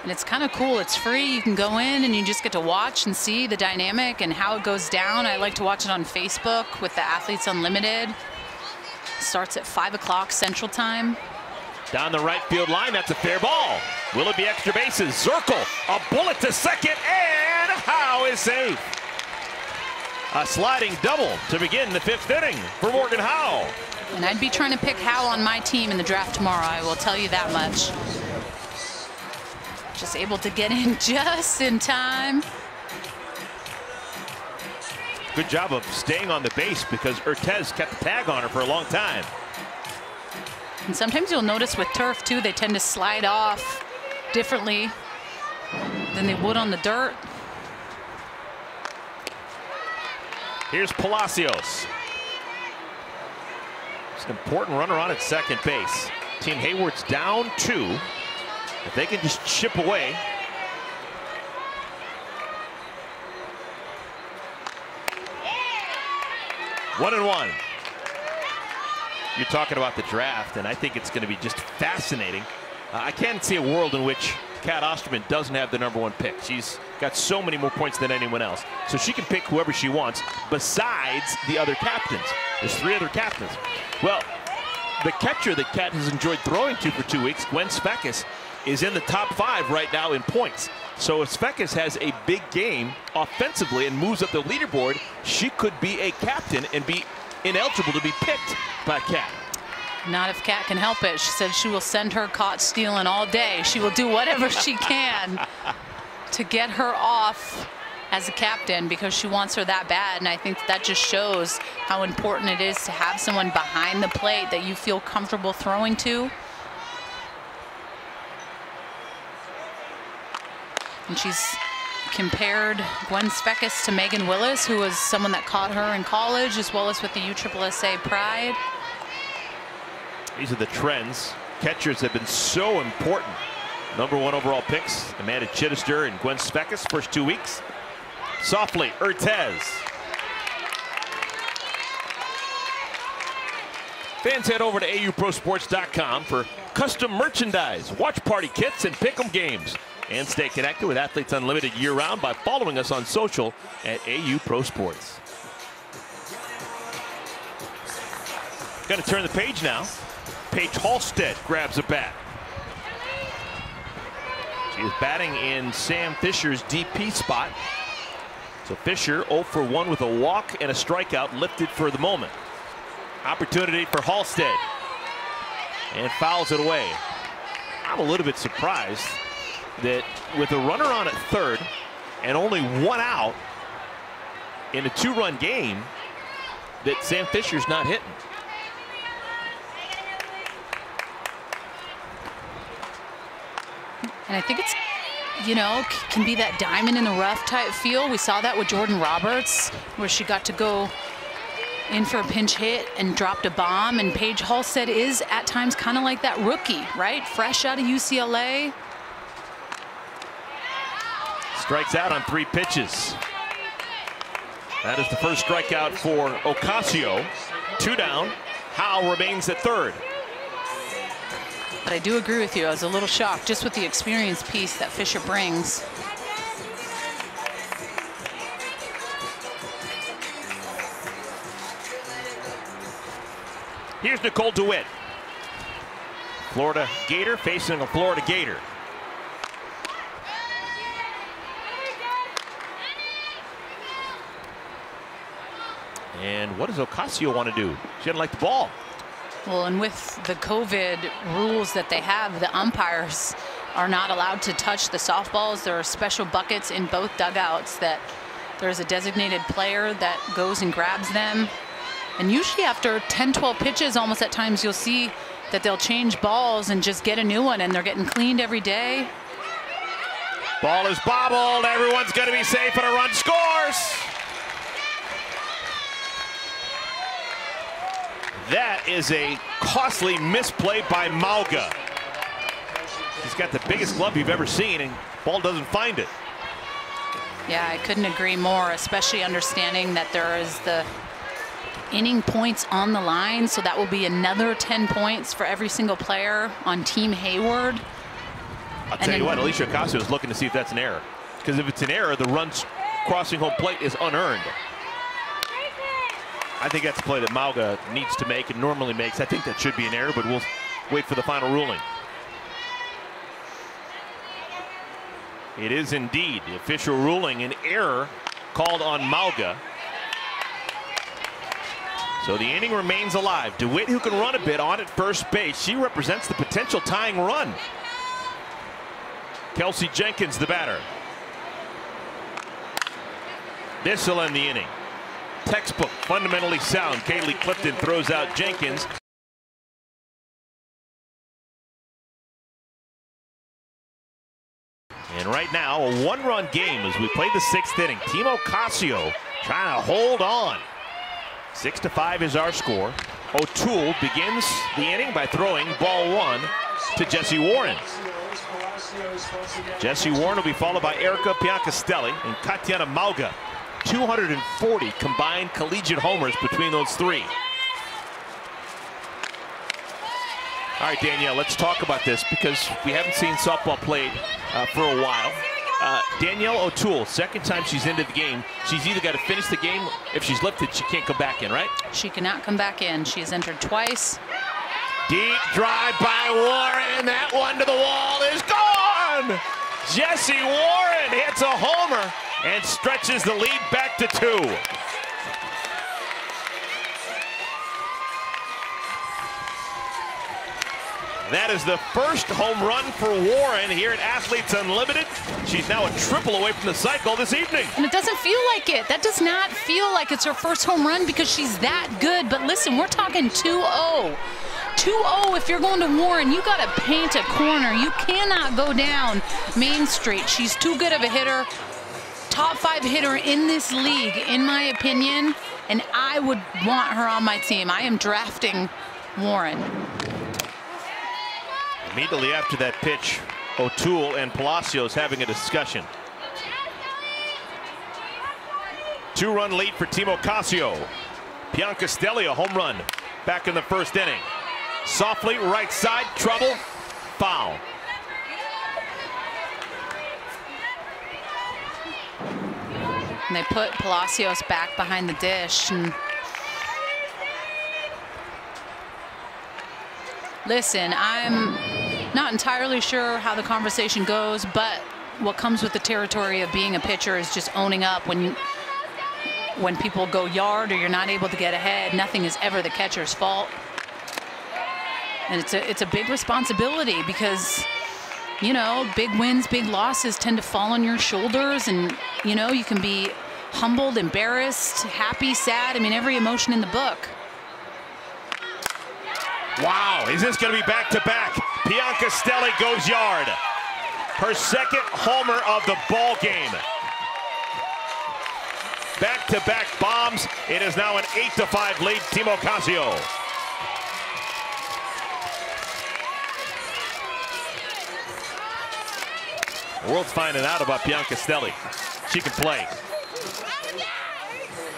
And it's kind of cool. It's free. You can go in and you just get to watch and see the dynamic and how it goes down. I like to watch it on Facebook with the Athletes Unlimited. Starts at 5 o'clock Central Time. Down the right field line, that's a fair ball. Will it be extra bases? Zirkle, a bullet to second, and Howe is safe. A sliding double to begin the 5th inning for Morgan Howe. And I'd be trying to pick Howe on my team in the draft tomorrow, I will tell you that much. Just able to get in just in time. Good job of staying on the base because Urtez kept the tag on her for a long time. And sometimes you'll notice with turf too, they tend to slide off differently than they would on the dirt. Here's Palacios. It's an important runner on at second base. Team Hayward's down 2. If they can just chip away. One and one. You're talking about the draft, and I think it's going to be just fascinating. I can't see a world in which Kat Osterman doesn't have the #1 pick. She's got so many more points than anyone else. So she can pick whoever she wants besides the other captains. There's 3 other captains. Well, the catcher that Kat has enjoyed throwing to for 2 weeks, Gwen Spekas, is in the top 5 right now in points. So if Spekas has a big game offensively and moves up the leaderboard, she could be a captain and be ineligible to be picked by Kat. Not if Kat can help it. She said she will send her caught stealing all day. She will do whatever she can to get her off as a captain because she wants her that bad. And I think that just shows how important it is to have someone behind the plate that you feel comfortable throwing to. And she's compared Gwen Spekas to Megan Willis, who was someone that caught her in college as well as with the USSSA Pride. These are the trends. Catchers have been so important. #1 overall picks, Amanda Chittister and Gwen Spekas, first 2 weeks. Softly, Urtez. Fans, head over to AUProsports.com for custom merchandise, watch party kits, and pick'em games. And stay connected with Athletes Unlimited year-round by following us on social at AU Pro Sports. Going to turn the page now. Paige Halstead grabs a bat. She is batting in Sam Fisher's DP spot. So Fisher 0 for 1 with a walk and a strikeout lifted for the moment. Opportunity for Halstead. And fouls it away. I'm a little bit surprised that with a runner on at third and only 1 out in a 2-run game that Sam Fisher's not hitting. And I think it's, you know, can be that diamond in the rough type feel. We saw that with Jordan Roberts, where she got to go in for a pinch hit and dropped a bomb. And Paige Halstead is at times kind of like that rookie, right? Fresh out of UCLA. Strikes out on 3 pitches. That is the first strikeout for Ocasio. 2 down. Howe remains at third. But I do agree with you. I was a little shocked just with the experience piece that Fisher brings. Here's Nicole DeWitt. Florida Gator facing a Florida Gator. And what does Ocasio want to do? She doesn't like the ball. Well, and with the COVID rules that they have, the umpires are not allowed to touch the softballs. There are special buckets in both dugouts that there's a designated player that goes and grabs them. And usually after 10, 12 pitches, almost at times you'll see that they'll change balls and just get a new one, and they're getting cleaned every day. Ball is bobbled. Everyone's going to be safe, and a run scores. That is a costly misplay by Mauga. He's got the biggest glove you've ever seen, and ball doesn't find it. Yeah, I couldn't agree more, especially understanding that there is the inning points on the line, so that will be another 10 points for every single player on Team Hayward. I'll tell you what, Alicia Ocasio is looking to see if that's an error, because if it's an error, the run crossing home plate is unearned. I think that's a play that Mauga needs to make and normally makes. I think that should be an error, but we'll wait for the final ruling. It is indeed the official ruling, an error called on Mauga. So the inning remains alive. DeWitt, who can run a bit on at first base, she represents the potential tying run. Kelsey Jenkins, the batter. This will end the inning. Textbook, fundamentally sound. Kaylee Clifton throws out Jenkins. And right now, a 1-run game as we play the 6th inning. Team Ocasio trying to hold on. 6-5 is our score. O'Toole begins the inning by throwing ball 1 to Jessie Warren. Jessie Warren will be followed by Erica Piancastelli and Katiana Mauga. 240 combined collegiate homers between those 3. All right, Danielle, let's talk about this because we haven't seen softball played for a while. Danielle O'Toole, second time she's into the game. She's either got to finish the game. If she's lifted, she can't come back in, right? She cannot come back in. She has entered twice. Deep drive by Warren. That one to the wall is gone. Jessie Warren hits a homer and stretches the lead back to 2. That is the first home run for Warren here at Athletes Unlimited. She's now a triple away from the cycle this evening. And it doesn't feel like it. That does not feel like it's her first home run because she's that good. But listen, we're talking 2-0. 2-0 if you're going to Warren. You got to paint a corner. You cannot go down Main Street. She's too good of a hitter. Top 5 hitter in this league, in my opinion. And I would want her on my team. I am drafting Warren. Immediately after that pitch, O'Toole and Palacios having a discussion. 2-run lead for Team Ocasio. Piancastelli, a home run back in the first inning. Softly, right side, trouble, foul. And they put Palacios back behind the dish. And listen, I'm not entirely sure how the conversation goes, but what comes with the territory of being a pitcher is just owning up when people go yard or you're not able to get ahead. Nothing is ever the catcher's fault. And it's a big responsibility because, you know, big wins, big losses tend to fall on your shoulders, and, you know, you can be humbled, embarrassed, happy, sad. I mean, every emotion in the book. Wow, is this going to be back-to-back? Piancastelli goes yard. Her second homer of the ball game. Back-to-back bombs. It is now an 8-5 lead, Team Ocasio. The world's finding out about Piancastelli. She can play.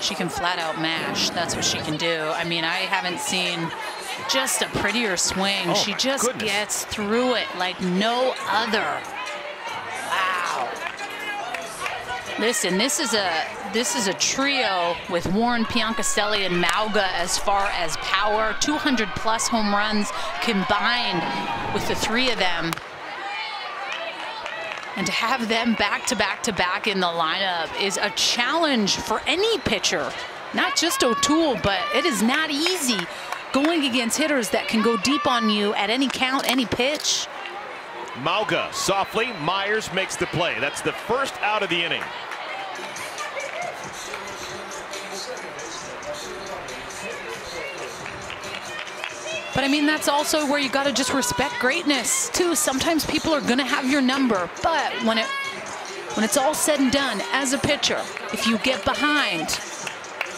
She can flat out mash. That's what she can do. I mean, I haven't seen just a prettier swing. She just gets through it like no other. Wow. Listen, this is a trio with Warren, Piancastelli, and Mauga as far as power. 200+ home runs combined with the three of them. And to have them back to back in the lineup is a challenge for any pitcher, not just O'Toole, but it is not easy going against hitters that can go deep on you at any count, any pitch. Mauga softly, Myers makes the play. That's the first out of the inning. But I mean, that's also where you got to just respect greatness too. Sometimes people are going to have your number, but when it's all said and done, as a pitcher, if you get behind,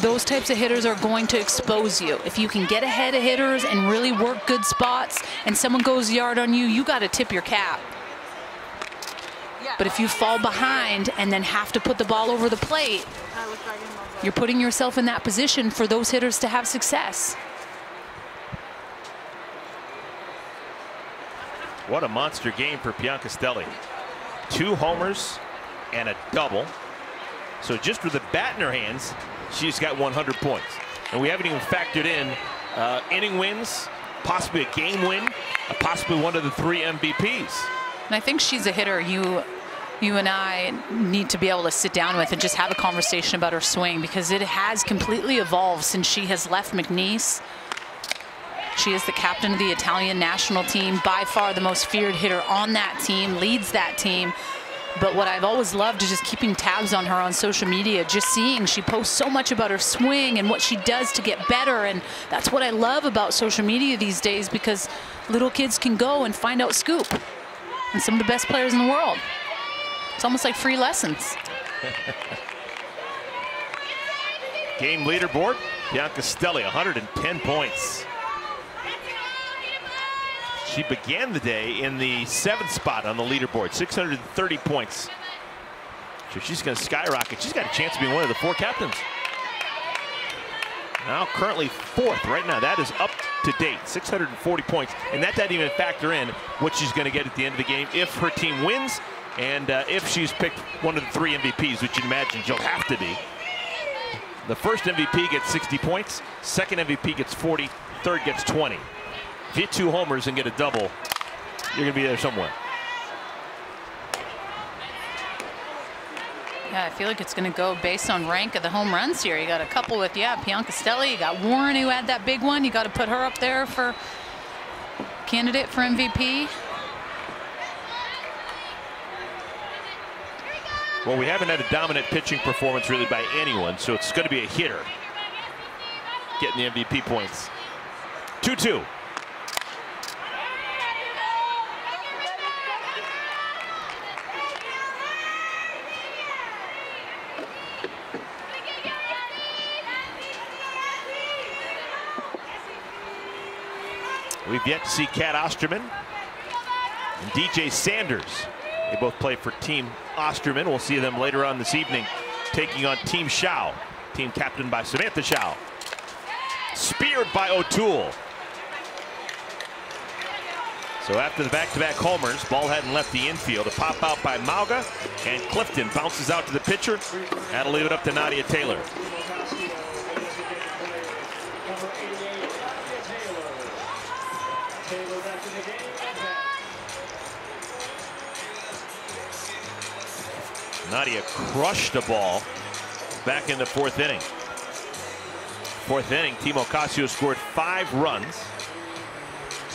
those types of hitters are going to expose you. If you can get ahead of hitters and really work good spots and someone goes yard on you, you got to tip your cap. But if you fall behind and then have to put the ball over the plate, you're putting yourself in that position for those hitters to have success. What a monster game for Piancastelli. 2 homers and a double. So just with the bat in her hands, she's got 100 points. And we haven't even factored in inning wins, possibly a game win, possibly one of the 3 MVPs. And I think she's a hitter you and I need to be able to sit down with and just have a conversation about her swing, because it has completely evolved since she has left McNeese. She is the captain of the Italian national team, by far the most feared hitter on that team, leads that team. But what I've always loved is just keeping tabs on her on social media, just seeing she posts so much about her swing and what she does to get better. And that's what I love about social media these days, because little kids can go and find out scoop and some of the best players in the world. It's almost like free lessons. Game leaderboard, Piancastelli, 110 points. She began the day in the 7th spot on the leaderboard, 630 points. So she's going to skyrocket. She's got a chance of being one of the 4 captains. Now currently 4th right now. That is up to date, 640 points. And that doesn't even factor in what she's going to get at the end of the game if her team wins and if she's picked one of the 3 MVPs, which you'd imagine she'll have to be. The first MVP gets 60 points, second MVP gets 40, third gets 20. If you hit 2 homers and get a double, you're going to be there somewhere. Yeah, I feel like it's going to go based on rank of the home runs here. You got a couple with, Piancastelli. You got Warren, who had that big one. You got to put her up there for candidate for MVP? Well, we haven't had a dominant pitching performance really by anyone, so it's going to be a hitter getting the MVP points. 2-2. We've yet to see Kat Osterman and DJ Sanders. They both play for Team Osterman. We'll see them later on this evening taking on Team Shao. Team captained by Samantha Shao. Speared by O'Toole. So after the back-to-back homers, ball hadn't left the infield. A pop out by Mauga, and Clifton bounces out to the pitcher. That'll leave it up to Nadia Taylor. Nadia crushed the ball back in the fourth inning. Fourth inning, Team Ocasio scored 5 runs.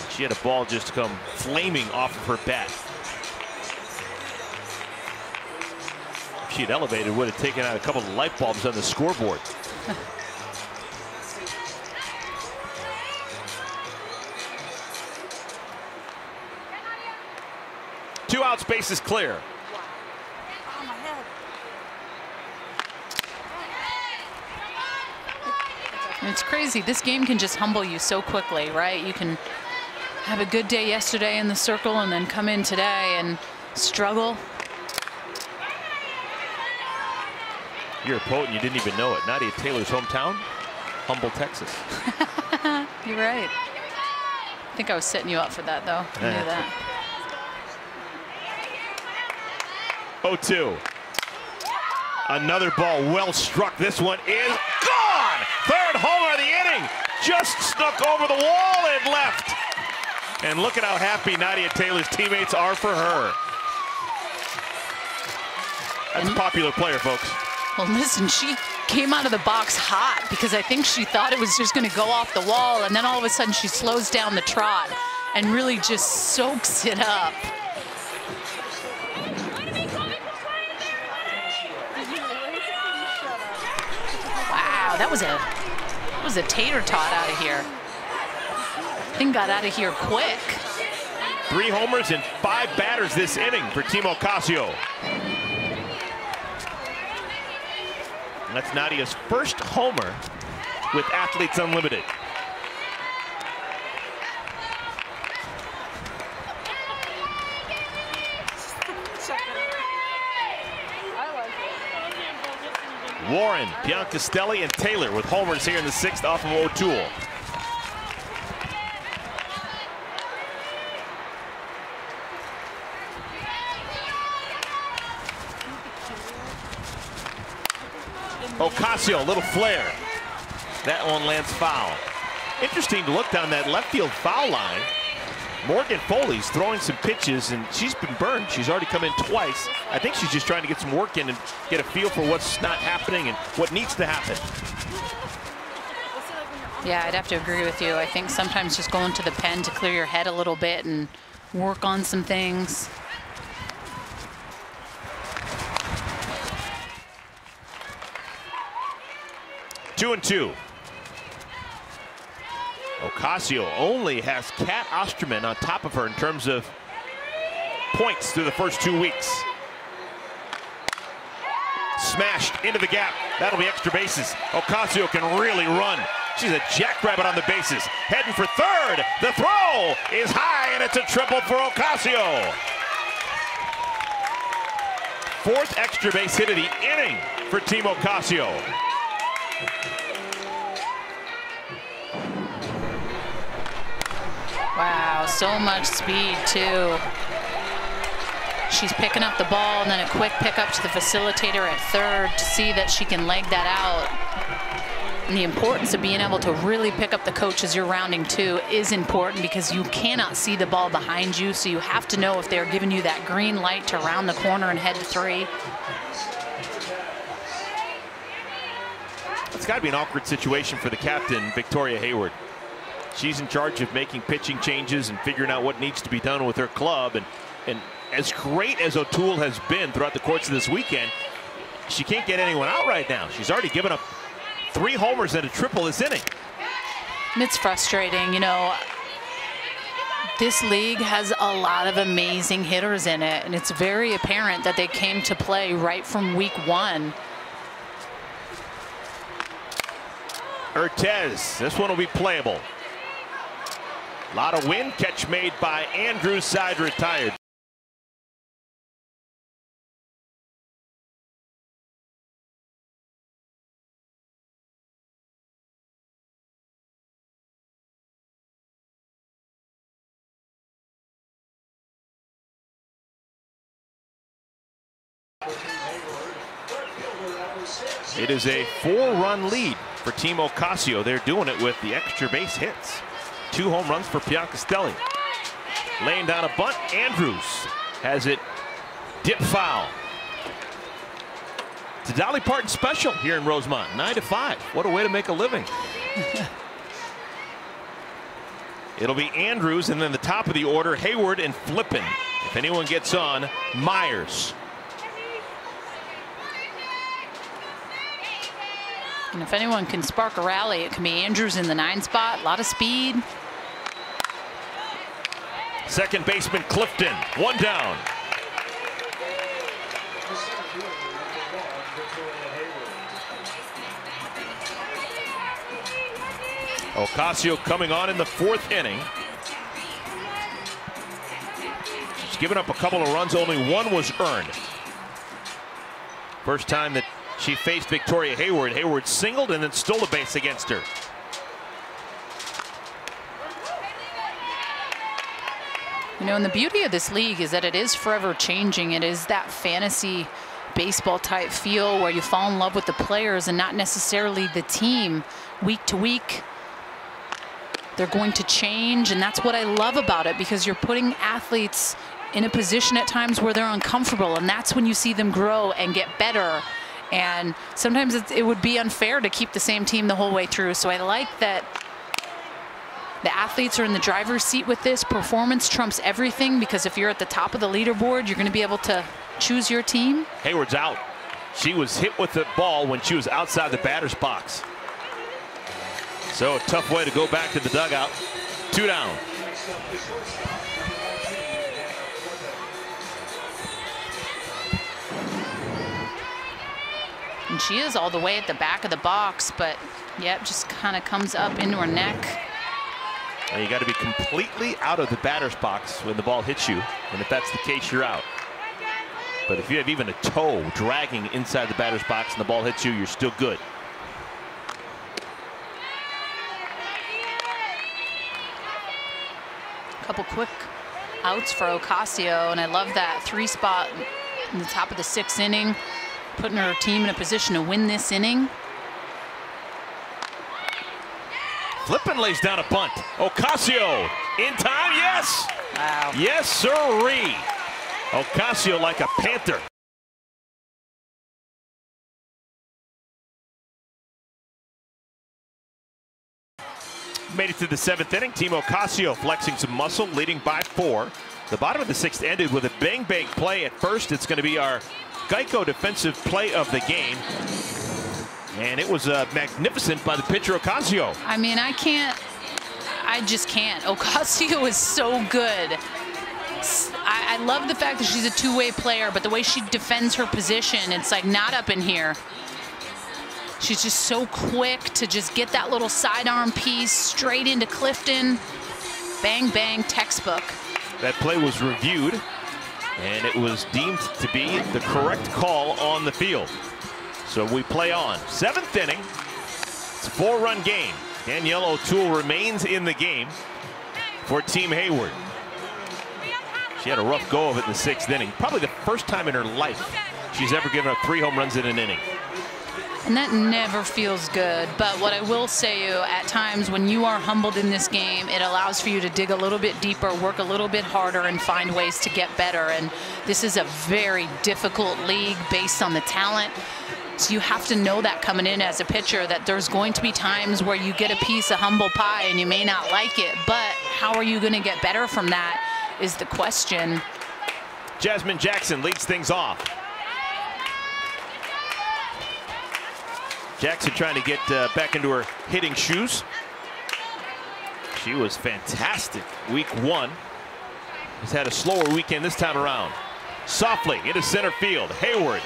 She had a ball just come flaming off of her bat. If she'd elevated, would have taken out a couple of light bulbs on the scoreboard. Two outs, bases clear. It's crazy. This game can just humble you so quickly, right? You can have a good day yesterday in the circle and then come in today and struggle. You're a poet and you didn't even know it. Nadia Taylor's hometown, Humble, Texas. You're right. I think I was setting you up for that, though. I knew that. 0-2. Another ball well struck. This one is gone. Third homer of the inning. Just snuck over the wall and left. And look at how happy Nadia Taylor's teammates are for her. That's a popular player, folks. Well, listen, she came out of the box hot because I think she thought it was just going to go off the wall, and then all of a sudden she slows down the trot and really just soaks it up. Wow, that was a tater tot out of here. Thing got out of here quick. 3 homers and 5 batters this inning for Team Ocasio. And that's Nadia's first homer with Athletes Unlimited. Warren, Biancastelli, and Taylor with homers here in the 6th off of O'Toole. Ocasio, a little flare. That one lands foul. Interesting to look down that left field foul line. Morgan Foley's throwing some pitches, and she's been burned. She's already come in twice. I think she's just trying to get some work in and get a feel for what's not happening and what needs to happen. Yeah, I'd have to agree with you. I think sometimes just going to the pen to clear your head a little bit and work on some things. Two and two. Ocasio only has Kat Osterman on top of her in terms of points through the first 2 weeks. Smashed into the gap. That'll be extra bases. Ocasio can really run. She's a jackrabbit on the bases. Heading for third. The throw is high, and it's a triple for Ocasio. 4th extra base hit of the inning for Team Ocasio. Wow, so much speed, too. She's picking up the ball and then a quick pickup to the facilitator at third to see that she can leg that out. And the importance of being able to really pick up the coach as you're rounding 2 is important because you cannot see the ball behind you, so you have to know if they're giving you that green light to round the corner and head to 3. It's got to be an awkward situation for the captain, Victoria Hayward. She's in charge of making pitching changes and figuring out what needs to be done with her club. And as great as O'Toole has been throughout the course of this weekend, she can't get anyone out right now. She's already given up 3 homers and a triple this inning. And it's frustrating, you know. This league has a lot of amazing hitters in it, and it's very apparent that they came to play right from week 1. Urtez, this one will be playable. A lot of wind, catch made by Andrews, side retired. It is a 4-run lead for Team Ocasio. They're doing it with the extra base hits. 2 home runs for Piancastelli. Laying down a bunt, Andrews has it dip foul. It's a Dolly Parton special here in Rosemont, 9-5. What a way to make a living. It'll be Andrews, and then the top of the order, Hayward and Flippin. If anyone gets on, Myers. And if anyone can spark a rally, it can be Andrews in the 9 spot. A lot of speed. Second baseman Clifton, 1 down. Ocasio coming on in the 4th inning. She's given up a couple of runs, only 1 was earned. First time that she faced Victoria Hayward. Hayward singled and then stole a base against her. You know, and the beauty of this league is that it is forever changing. It is that fantasy baseball type feel where you fall in love with the players and not necessarily the team. Week to week, they're going to change, and that's what I love about it, because you're putting athletes in a position at times where they're uncomfortable, and that's when you see them grow and get better. And sometimes it would be unfair to keep the same team the whole way through. So I like that the athletes are in the driver's seat with this. Performance trumps everything, because if you're at the top of the leaderboard, you're going to be able to choose your team. Hayward's out. She was hit with the ball when she was outside the batter's box. So a tough way to go back to the dugout. 2 down. And she is all the way at the back of the box, but yep, just kind of comes up into her neck. Now you got to be completely out of the batter's box when the ball hits you, and if that's the case, you're out. But if you have even a toe dragging inside the batter's box and the ball hits you, you're still good. Couple quick outs for Ocasio, and I love that 3 spot in the top of the 6th inning, putting her team in a position to win this inning. Flippin lays down a bunt. Ocasio in time, yes. Wow. Yes, sirree. Ocasio like a panther. Made it to the 7th inning. Team Ocasio flexing some muscle, leading by 4. The bottom of the 6th ended with a bang-bang play at first. It's going to be our Geico defensive play of the game. And it was magnificent by the pitcher Ocasio. I mean, I just can't. Ocasio is so good. I love the fact that she's a 2-way player, but the way she defends her position, it's like not up in here. She's just so quick to just get that little sidearm piece straight into Clifton. Bang, bang, textbook. That play was reviewed, and it was deemed to be the correct call on the field. So we play on. 7th inning. It's a 4-run game. Danielle O'Toole remains in the game for Team Hayward. She had a rough go of it in the 6th inning. Probably the first time in her life she's ever given up 3 home runs in an inning. And that never feels good. But what I will say, at times when you are humbled in this game, it allows for you to dig a little bit deeper, work a little bit harder, and find ways to get better. And this is a very difficult league based on the talent. So you have to know that coming in as a pitcher, that there's going to be times where you get a piece of humble pie and you may not like it, but how are you going to get better from that is the question. Jasmine Jackson leads things off. Jackson trying to get back into her hitting shoes. She was fantastic week 1. Has had a slower weekend this time around. Softly into center field. Hayward.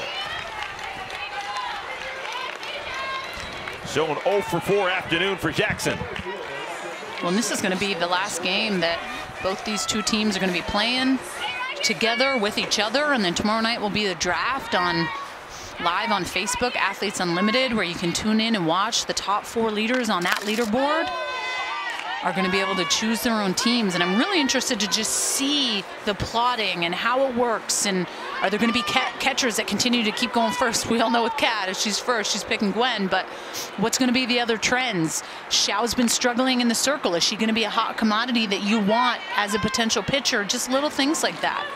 So an 0 for 4 afternoon for Jackson. Well, and this is going to be the last game that both these two teams are going to be playing together with each other, and then tomorrow night will be the draft on live on Facebook, Athletes Unlimited, where you can tune in and watch the top 4 leaders on that leaderboard are going to be able to choose their own teams. And I'm really interested to just see the plotting and how it works. And are there going to be catchers that continue to keep going first? We all know with Kat, if she's first, she's picking Gwen. But what's going to be the other trends? Xiao's been struggling in the circle. Is she going to be a hot commodity that you want as a potential pitcher? Just little things like that.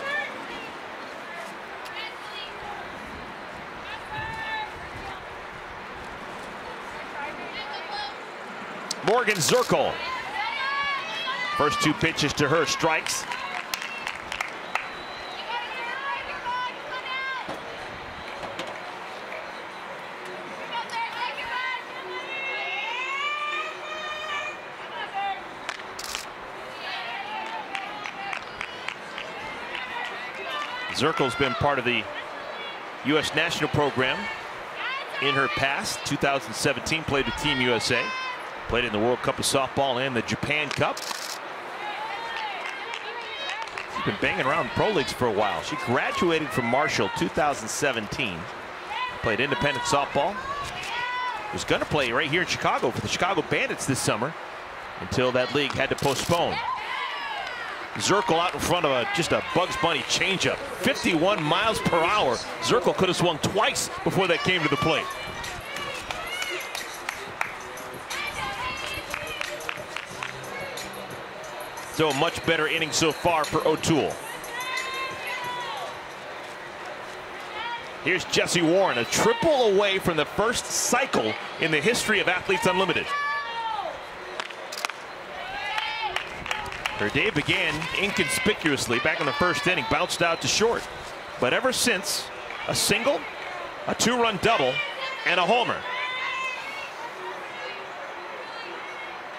Morgan Zirkle. First 2 pitches to her, strikes. Zirkle's been part of the U.S. national program in her past. 2017 played with Team USA. Played in the World Cup of Softball and the Japan Cup. She's been banging around pro leagues for a while. She graduated from Marshall 2017. Played independent softball. Was going to play right here in Chicago for the Chicago Bandits this summer until that league had to postpone. Zirkle out in front of just a Bugs Bunny changeup. 51 miles per hour. Zirkle could have swung twice before that came to the plate. So a much better inning so far for O'Toole. Here's Jessie Warren, a triple away from the first cycle in the history of Athletes Unlimited. Her day began inconspicuously back in the first inning, bounced out to short. But ever since, a single, a 2-run double, and a homer.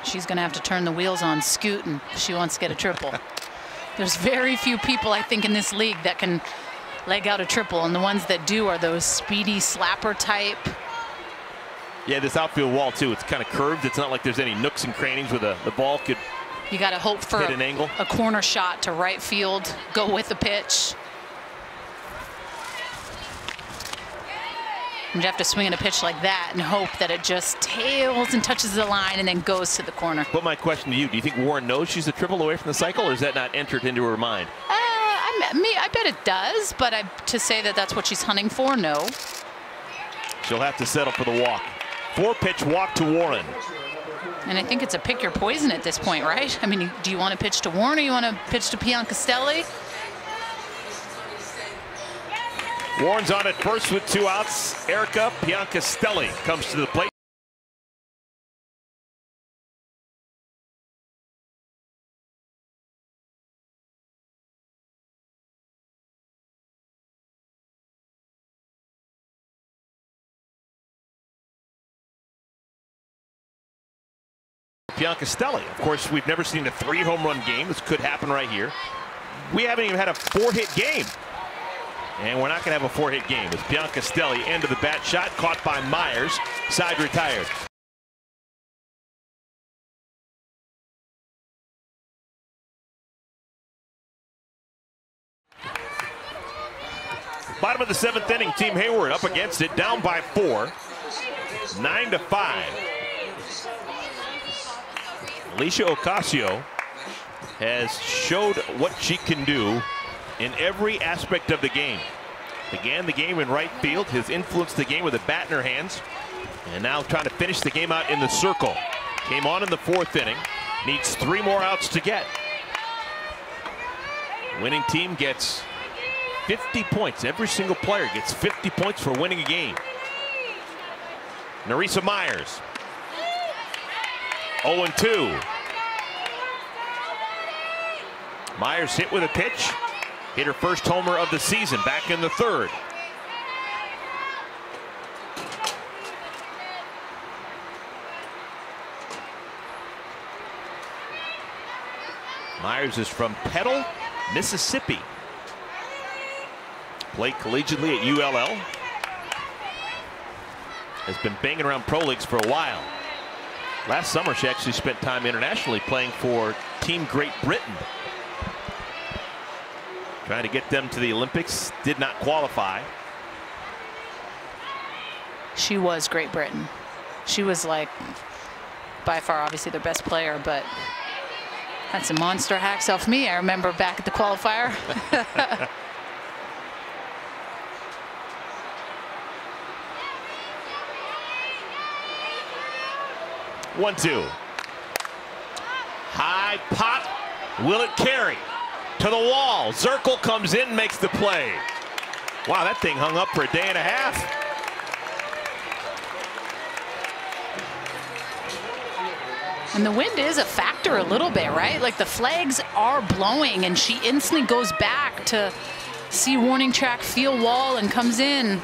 She's going to have to turn the wheels on Scootin' if she wants to get a triple. There's very few people, I think, in this league that can leg out a triple, and the ones that do are those speedy slapper type. Yeah, this outfield wall, too, it's kind of curved. It's not like there's any nooks and crannies where the ball could You got to hope for hit an angle. A corner shot to right field, go with the pitch. You have to swing at a pitch like that and hope that it just tails and touches the line and then goes to the corner. But my question to you, do you think Warren knows she's a triple away from the cycle, or is that not entered into her mind? I bet it does, but to say that that's what she's hunting for, no. She'll have to settle for the walk. 4-pitch walk to Warren. And I think it's a pick your poison at this point, right? I mean, do you want to pitch to Warren or you want to pitch to Piancastelli? Warren's on at first with 2 outs. Erica Piancastelli comes to the plate. Piancastelli. Of course, we've never seen a 3-home run game. This could happen right here. We haven't even had a 4-hit game. And we're not going to have a 4-hit game. It's Piancastelli, end of the bat shot, caught by Myers, side retired. Bottom of the 7th inning, Team Hayward up against it, down by 4, 9-5. Alicia Ocasio has showed what she can do in every aspect of the game. Began the game in right field, has influenced the game with a bat in her hands, and now trying to finish the game out in the circle. Came on in the 4th inning, needs 3 more outs to get. Winning team gets 50 points. Every single player gets 50 points for winning a game. Nerissa Myers. 0-2. Myers hit with a pitch. Hit her first homer of the season back in the third. Myers is from Petal, Mississippi. Played collegiately at ULL. Has been banging around pro leagues for a while. Last summer, she actually spent time internationally playing for Team Great Britain. Trying to get them to the Olympics, did not qualify. She was Great Britain. She was like, by far, obviously their best player, but had some monster hacks off me. I remember back at the qualifier. 1-2. High pop. Will it carry? To the wall. Zirkle comes in, makes the play. Wow, that thing hung up for a day and a half. And the wind is a factor a little bit, right? Like the flags are blowing and she instantly goes back to see warning track, feel wall, and comes in.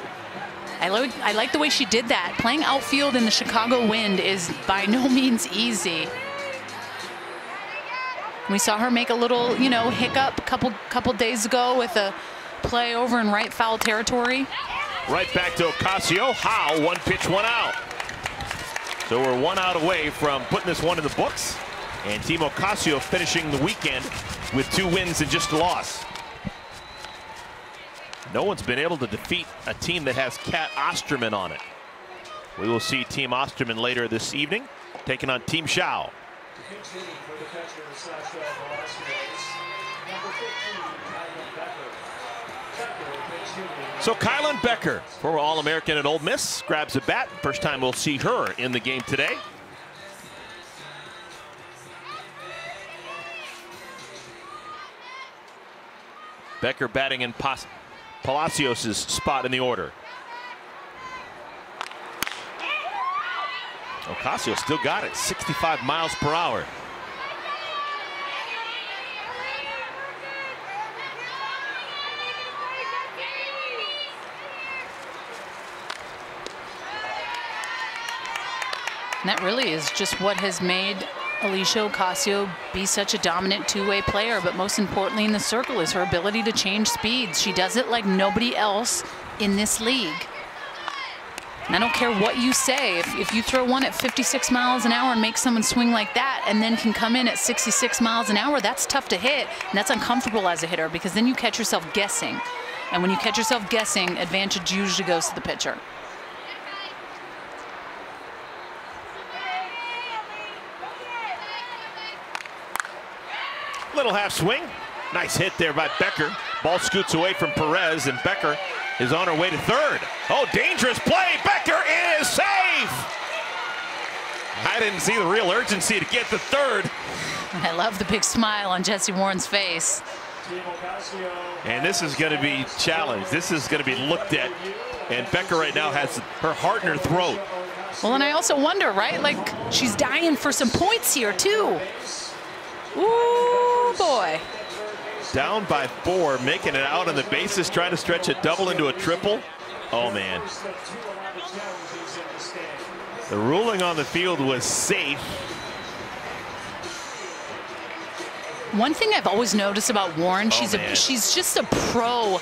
I like the way she did that. Playing outfield in the Chicago wind is by no means easy. We saw her make a little, you know, hiccup a couple days ago with a play over in right foul territory. Right back to Ocasio. Howe, 1 pitch, 1 out. So we're 1 out away from putting this one in the books. And Team Ocasio finishing the weekend with 2 wins and just a loss. No one's been able to defeat a team that has Kat Osterman on it. We will see Team Osterman later this evening, taking on Team Shao. So Kylan Becker, former All-American at Ole Miss, grabs a bat. First time we'll see her in the game today. Becker batting in Palacios' spot in the order. Ocasio still got it, 65 miles per hour. And that really is just what has made Alicia Ocasio be such a dominant two-way player, but most importantly in the circle is her ability to change speeds. She does it like nobody else in this league. And I don't care what you say, if you throw one at 56 miles an hour and make someone swing like that and then can come in at 66 miles an hour, that's tough to hit, and that's uncomfortable as a hitter because then you catch yourself guessing. And when you catch yourself guessing, advantage usually goes to the pitcher. Little half swing. Nice hit there by Becker. Ball scoots away from Perez, and Becker is on her way to third. Oh, dangerous play. Becker is safe. I didn't see the real urgency to get to third. I love the big smile on Jesse Warren's face. And this is going to be challenged. This is going to be looked at. And Becker right now has her heart in her throat. Well, and I also wonder, right? Like, she's dying for some points here, too. Ooh, boy. Down by 4, making it out on the bases, trying to stretch a double into a triple. Oh, man. The ruling on the field was safe. One thing I've always noticed about Warren, she's just a pro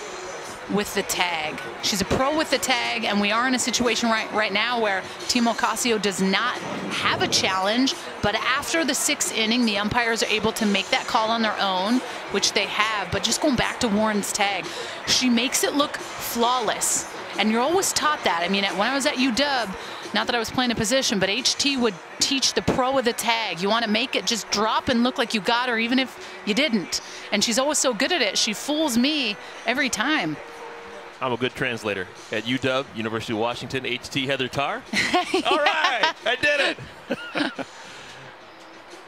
with the tag. She's a pro with the tag, and we are in a situation right now where Team Ocasio does not have a challenge, but after the 6th inning, the umpires are able to make that call on their own, which they have. But just going back to Warren's tag, she makes it look flawless, and you're always taught that. I mean, when I was at UW, not that I was playing a position, but HT would teach the pro of the tag. You want to make it just drop and look like you got her, even if you didn't. And she's always so good at it. She fools me every time. I'm a good translator at UW, University of Washington, HT Heather Tarr. All right, I did it.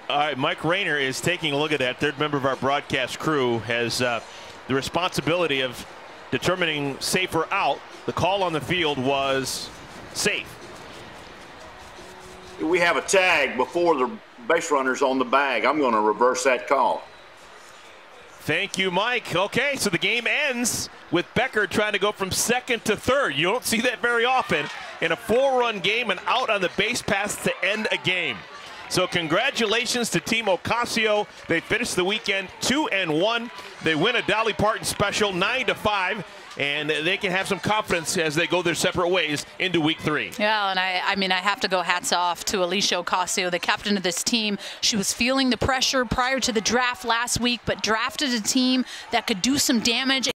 All right, Mike Rayner is taking a look at that. Third member of our broadcast crew has the responsibility of determining safe or out. The call on the field was safe. we have a tag before the base runner's on the bag. I'm going to reverse that call. Thank you, Mike. Okay, so the game ends with Becker trying to go from second to third. You don't see that very often in a 4-run game and out on the base pass to end a game. So congratulations to Team Ocasio. They finished the weekend 2-1. They win a Dolly Parton special 9-5. And they can have some confidence as they go their separate ways into week 3. Yeah, and I mean, I have to go hats off to Alicia Ocasio, the captain of this team. She was feeling the pressure prior to the draft last week, but drafted a team that could do some damage.